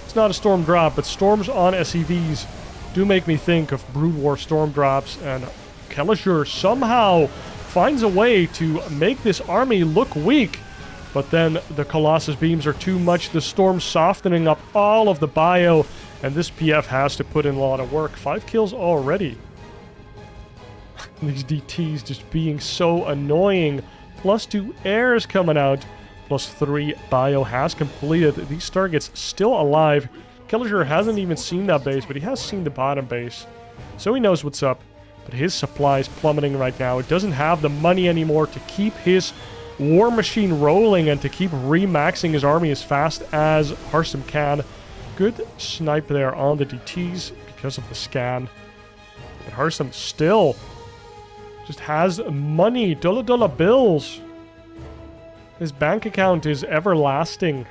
it's not a storm drop, but storms on SCVs do make me think of Brood War storm drops, and Kelazhur somehow finds a way to make this army look weak. But then the Colossus beams are too much. The storm softening up all of the bio. And this PF has to put in a lot of work. 5 kills already. These DTs just being so annoying. +2 airs coming out. +3 bio has completed. These targets still alive. Kelazhur hasn't even seen that base, but he has seen the bottom base. So he knows what's up. But his supply is plummeting right now. It doesn't have the money anymore to keep his war machine rolling and to keep remaxing his army as fast as Harstem can. Good snipe there on the DTs because of the scan. But Harstem still just has money, dollar bills. His bank account is everlasting.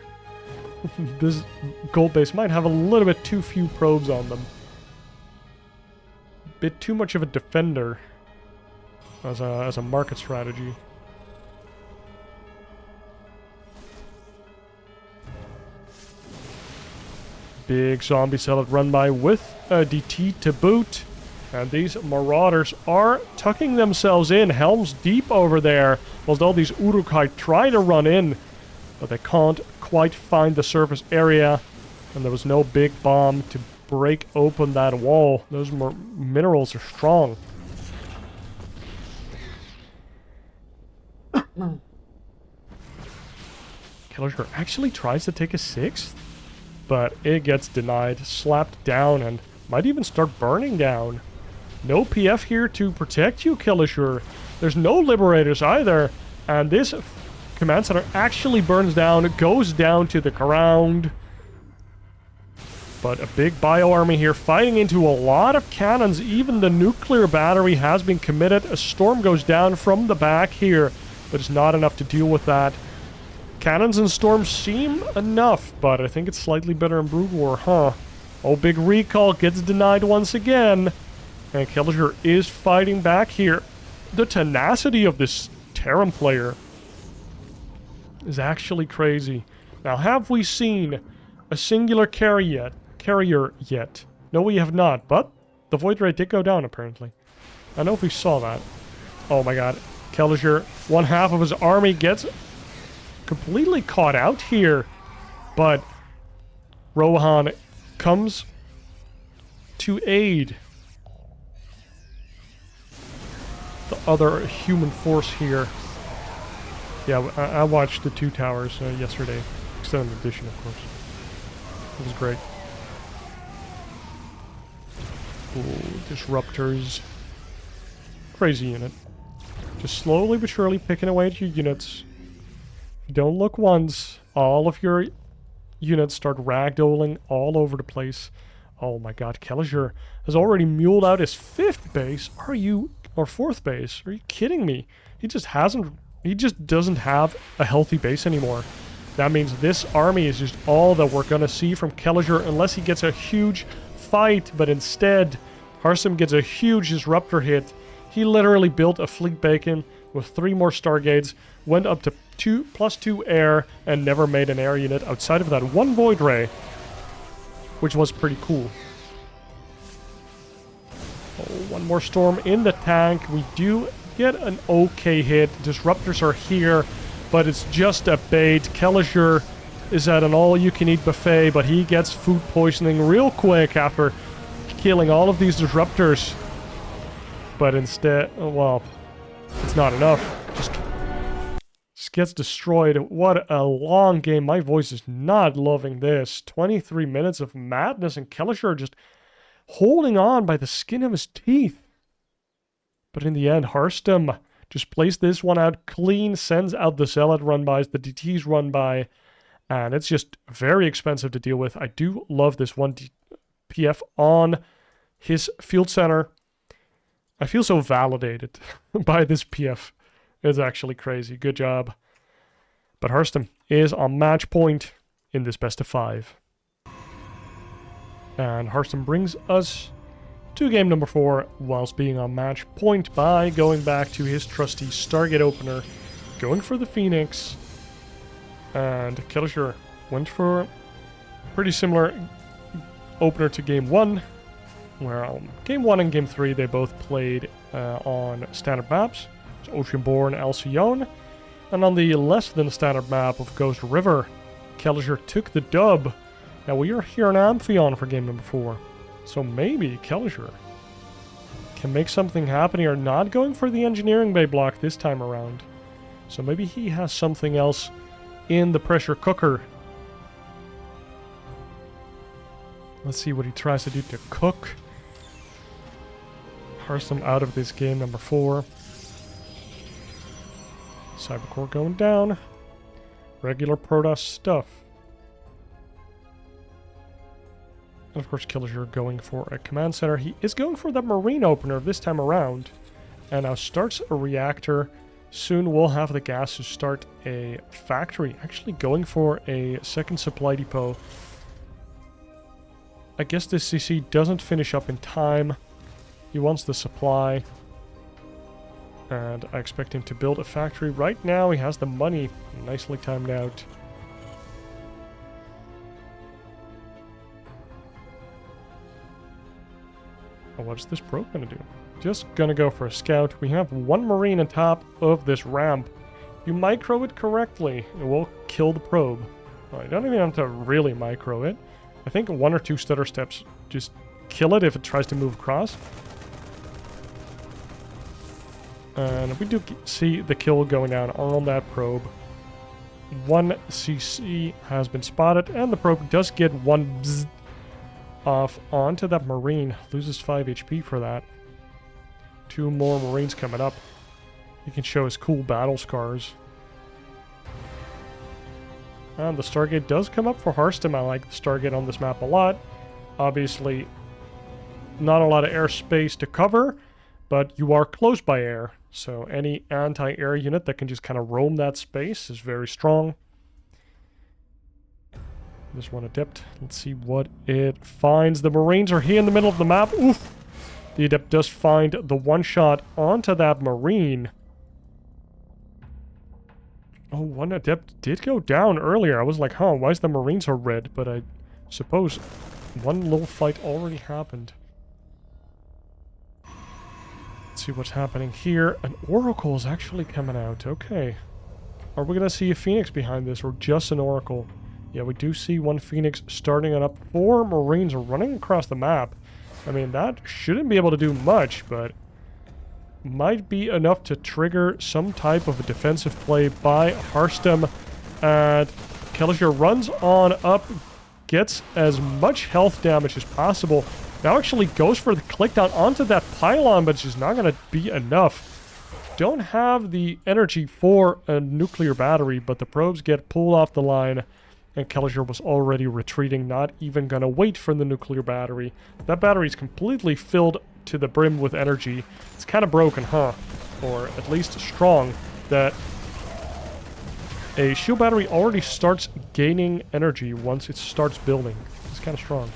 This gold base might have a little bit too few probes on them. Bit too much of a defender as a market strategy. Big zombie zealot run by with a DT to boot. And these marauders are tucking themselves in. Helms deep over there. Whilst all these Uruk-hai try to run in. But they can't quite find the surface area. And there was no big bomb to break open that wall. Those minerals are strong. Kelazhur actually tries to take a 6th. But it gets denied, slapped down, and might even start burning down. No PF here to protect you, Kelazhur. There's no Liberators either. And this command center actually burns down, goes down to the ground. But a big bio army here fighting into a lot of cannons. Even the nuclear battery has been committed. A storm goes down from the back here, but it's not enough to deal with that. Cannons and storms seem enough, but I think it's slightly better in Brood War, huh? Oh, big recall gets denied once again. And Kelazhur is fighting back here. The tenacity of this Terran player is actually crazy. Now, have we seen a singular carrier yet? No, we have not, but the Void Ray did go down, apparently. I don't know if we saw that. Oh my god. Kelazhur, one half of his army gets completely caught out here, but Rohan comes to aid the other human force here. Yeah, I watched the 2 towers yesterday. Extended edition, of course. It was great. Ooh, disruptors. Crazy unit. Just slowly but surely picking away at your units. Don't look once. All of your units start ragdolling all over the place. Oh my god, Kelazhur has already muled out his 5th base. Or 4th base. Are you kidding me? He just doesn't have a healthy base anymore. That means this army is just all that we're gonna see from Kelazhur unless he gets a huge fight. But instead, Harstem gets a huge disruptor hit. He literally built a fleet beacon with 3 more Stargates, went up to +2 air, and never made an air unit outside of that 1 Void Ray, which was pretty cool. Oh, 1 more storm in the tank. We do get an okay hit. Disruptors are here, but it's just a bait. Kelazhur is at an all-you-can-eat buffet, but he gets food poisoning real quick after killing all of these disruptors. But instead, well, it's not enough. Just gets destroyed. What a long game. My voice is not loving this. 23 minutes of madness, and Kelazhur just holding on by the skin of his teeth. But in the end, Harstem just plays this one out clean, sends out the Zealot run-bys, the DTs run-by, and it's just very expensive to deal with. I do love this one PF on his field center. I feel so validated by this PF. It's actually crazy. Good job. But Harstem is on match point in this best of 5. And Harstem brings us to game number 4 whilst being on match point by going back to his trusty Stargate opener, going for the Phoenix. And Kelazhur went for a pretty similar opener to game 1, where game 1 and game 3 they both played on standard maps. It's Oceanborn, Alcyone. And on the less than standard map of Ghost River, Kelazhur took the dub. Now we are here in Amphion for game number 4. So maybe Kelazhur can make something happen here. Not going for the engineering bay block this time around. So maybe he has something else in the pressure cooker. Let's see what he tries to do to cook. Harstem out of this game number 4. Cybercore going down. Regular Protoss stuff. And of course Kelazhur going for a command center. He is going for that marine opener this time around. And now starts a reactor. Soon we'll have the gas to start a factory. Actually going for a second supply depot. I guess this CC doesn't finish up in time. He wants the supply. And I expect him to build a factory. Right now he has the money. Nicely timed out. Oh, what's this probe gonna do? Just gonna go for a scout. We have one marine on top of this ramp. You micro it correctly, it will kill the probe. Well, you don't even have to really micro it. I think 1 or 2 stutter steps just kill it if it tries to move across. And we do see the kill going down on that probe. 1 CC has been spotted, and the probe does get 1 bzz off onto that marine. Loses 5 HP for that. 2 more marines coming up. He can show his cool battle scars. And the Stargate does come up for Harstem. I like the Stargate on this map a lot. Obviously, not a lot of airspace to cover, but you are close by air. So any anti-air unit that can just kind of roam that space is very strong. This one adept. Let's see what it finds. The Marines are here in the middle of the map. Oof! The adept does find the one shot onto that Marine. Oh, one adept did go down earlier. I was like, huh, why is the Marine so red? But I suppose one little fight already happened. Let's see what's happening here. An Oracle is actually coming out. Okay. Are we going to see a Phoenix behind this or just an Oracle? Yeah, we do see one Phoenix starting it up. 4 Marines are running across the map. I mean, that shouldn't be able to do much, but might be enough to trigger some type of a defensive play by Harstem. And Kelazhur runs on up, gets as much health damage as possible. Now actually goes for the click down onto that pylon, but it's just not going to be enough. Don't have the energy for a nuclear battery, but the probes get pulled off the line. And Kelazhur was already retreating, not even going to wait for the nuclear battery. That battery is completely filled to the brim with energy. It's kind of broken, huh? Or at least strong, that a shield battery already starts gaining energy once it starts building. It's kind of strong.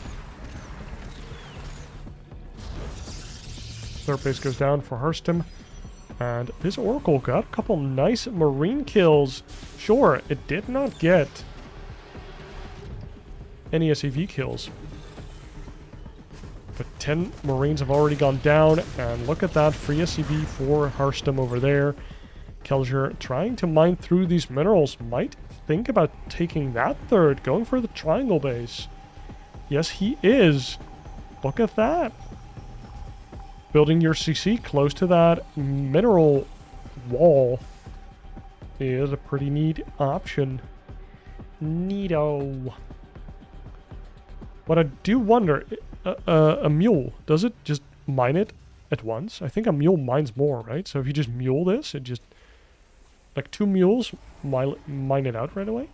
Third base goes down for Harstem. And this Oracle got a couple nice Marine kills. Sure, it did not get any SCV kills. But 10 Marines have already gone down, and look at that, free SCV for Harstem over there. Kelazhur trying to mine through these minerals, might think about taking that third, going for the triangle base. Yes, he is. Look at that. Building your CC close to that mineral wall is a pretty neat option. Neato. But I do wonder, a mule, does it just mine it at once? I think a mule mines more, right? So if you just mule this, it just, like 2 mules mine it out right away?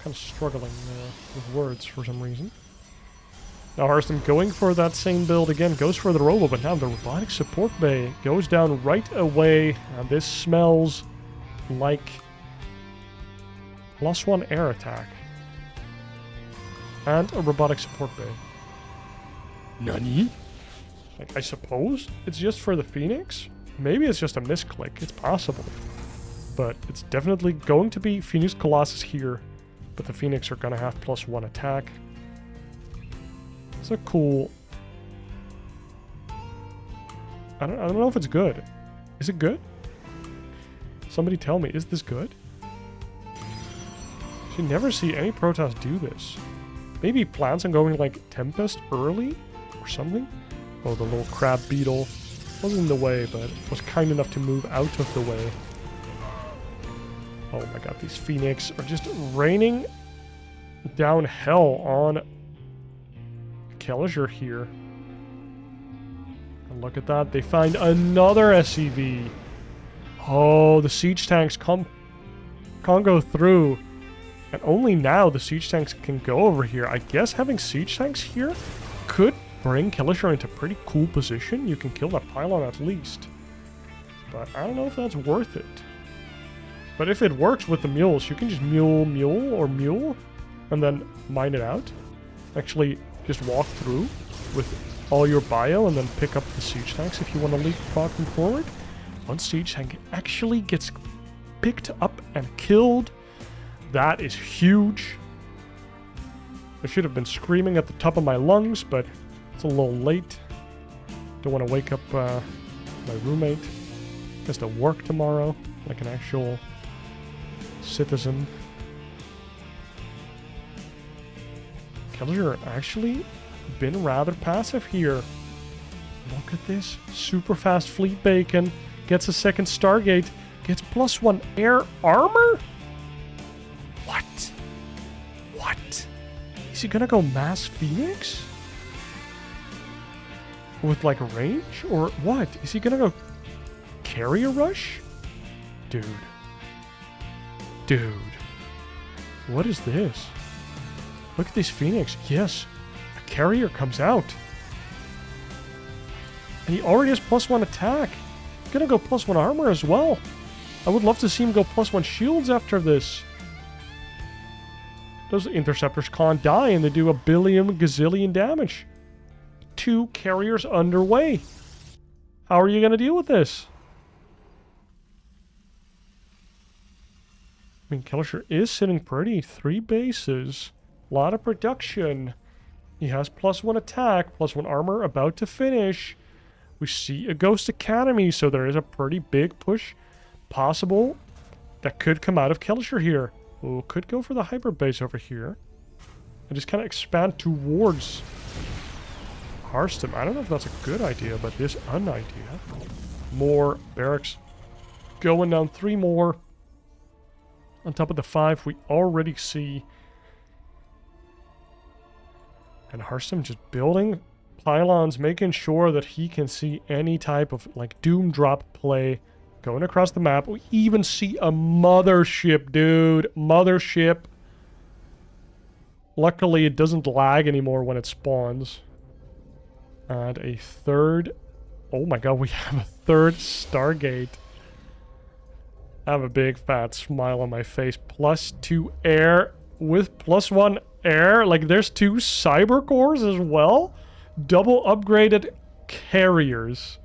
Kind of struggling with words for some reason. Now Harstem going for that same build again, goes for the robo, but now the robotic support bay goes down right away. And this smells like +1 air attack. And a robotic support bay. Nani? Like, I suppose it's just for the Phoenix? Maybe it's just a misclick, it's possible. But it's definitely going to be Phoenix Colossus here. But the Phoenix are going to have +1 attack. It's a cool... I don't know if it's good. Is it good? Somebody tell me, is this good? You never see any Protoss do this. Maybe plans on going like Tempest early or something? Oh, the little crab beetle wasn't in the way, but was kind enough to move out of the way. Oh my god, these Phoenix are just raining down hell on Kelazhur here. And look at that, they find another SCV. Oh, the siege tanks can't go through. And only now the siege tanks can go over here. I guess having siege tanks here could bring Kelazhur into pretty cool position. You can kill that pylon at least. But I don't know if that's worth it. But if it works with the mules, you can just mule, and then mine it out. Actually, just walk through with all your bio and then pick up the siege tanks if you want to leap walking forward. One siege tank actually gets picked up and killed. That is huge. I should have been screaming at the top of my lungs, but it's a little late. Don't want to wake up my roommate. Has to work tomorrow like an actual citizen. Kelazhur actually been rather passive here. Look at this. Super fast fleet bacon. Gets a second Stargate. Gets +1 air armor? What? What? Is he gonna go mass Phoenix? With like range? Or what? Is he gonna go carrier rush? Dude. Dude. What is this? Look at this Phoenix. Yes. A carrier comes out. And he already has +1 attack. He's gonna go +1 armor as well. I would love to see him go +1 shields after this. Those interceptors can't die and they do a billion gazillion damage. 2 carriers underway. How are you gonna deal with this? I mean, Kelazhur is sitting pretty. 3 bases. A lot of production. He has +1 attack, +1 armor, about to finish. We see a Ghost Academy, so there is a pretty big push possible that could come out of Kelazhur here. Oh, could go for the hyper base over here. And just kind of expand towards Harstem. I don't know if that's a good idea, but it is an idea. More barracks going down. 3 more. On top of the 5 we already see. And Harstem just building pylons, making sure that he can see any type of like doom drop play going across the map. We even see a mothership, dude. Mothership. Luckily, it doesn't lag anymore when it spawns. And a third... Oh my god, we have a third Stargate. I have a big fat smile on my face. +2 air with +1 air. Like, there's 2 cyber cores as well. Double upgraded carriers.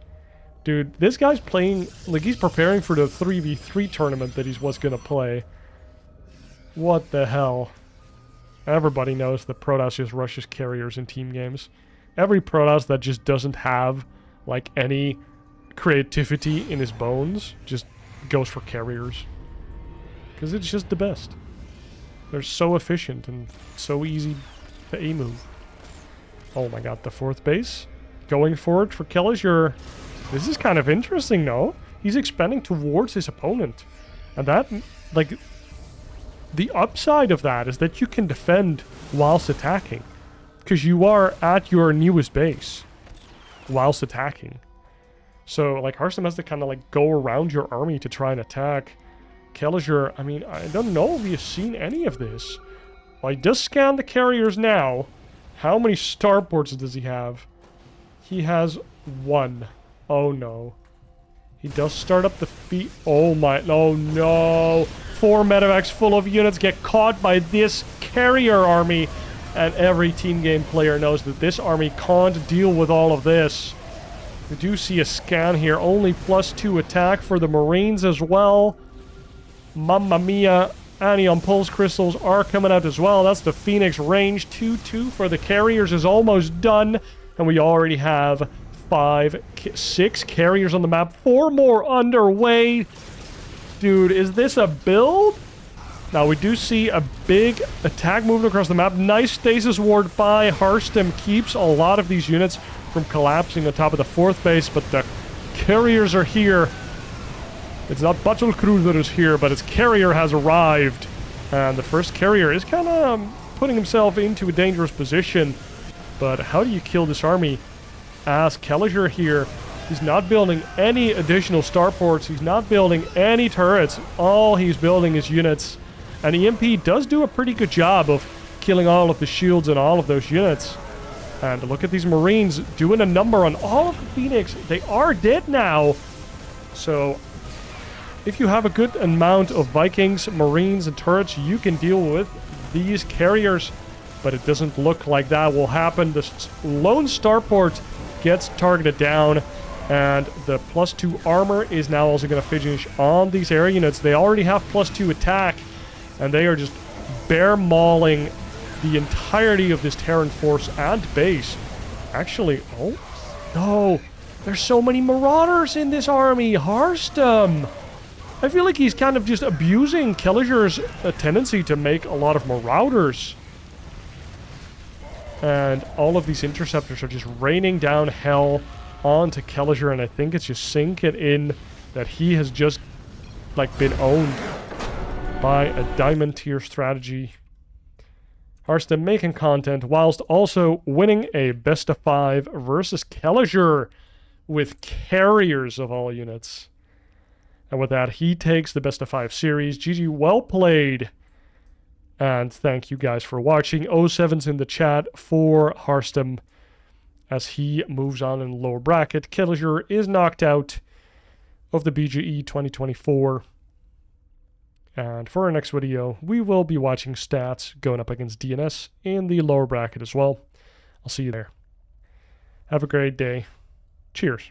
Dude, this guy's playing... Like, he's preparing for the 3v3 tournament that he was gonna play. What the hell? Everybody knows that Protoss just rushes carriers in team games. Every Protoss that just doesn't have, like, any creativity in his bones just goes for carriers. Because it's just the best. They're so efficient and so easy to A-move. Oh my god, the 4th base. Going forward for Kelazhur. This is kind of interesting, no? He's expanding towards his opponent. And that, like... The upside of that is that you can defend whilst attacking. Because you are at your newest base whilst attacking. So, like, Harstem has to kind of, like, go around your army to try and attack. Kelazhur, I mean, I don't know if you've seen any of this. Well, he does scan the carriers now. How many starports does he have? He has 1. Oh, no. He does start up the feet. Oh, my... Oh, no. 4 medevacs full of units get caught by this carrier army. And every team game player knows that this army can't deal with all of this. We do see a scan here. Only +2 attack for the Marines as well. Mamma mia. Anion Pulse Crystals are coming out as well. That's the Phoenix range. 2-2 for the carriers is almost done. And we already have 5, 6 carriers on the map, 4 more underway. Dude, is this a build? Now, we do see a big attack moving across the map. Nice stasis ward by Harstem. Keeps a lot of these units from collapsing on top of the 4th base, but the carriers are here. It's not Battle Cruiser is here, but its carrier has arrived. And the first carrier is kind of putting himself into a dangerous position. But how do you kill this army? As Kelazhur here, he's not building any additional starports. He's not building any turrets. All he's building is units. And EMP does do a pretty good job of killing all of the shields and all of those units. And look at these Marines doing a number on all of the Phoenix. They are dead now. So if you have a good amount of Vikings, Marines, and turrets, you can deal with these carriers. But it doesn't look like that will happen. The lone starport gets targeted down. And the +2 armor is now also going to finish on these area units. They already have +2 attack. And they are just bear mauling the entirety of this Terran force and base. Actually, oh no, there's so many marauders in this army. Harstem. I feel like he's kind of just abusing Kelazhur's tendency to make a lot of marauders. And all of these interceptors are just raining down hell onto Kelazhur, and I think it's just sinking in that he has just like been owned by a diamond tier strategy. Harstem making content whilst also winning a best of 5 versus Kelazhur with carriers of all units. And with that, he takes the best of 5 series. GG, well played. And thank you guys for watching. 07's in the chat for Harstem as he moves on in the lower bracket. Kelazhur is knocked out of the BGE 2024. And for our next video, we will be watching stats going up against DNS in the lower bracket as well. I'll see you there. Have a great day. Cheers.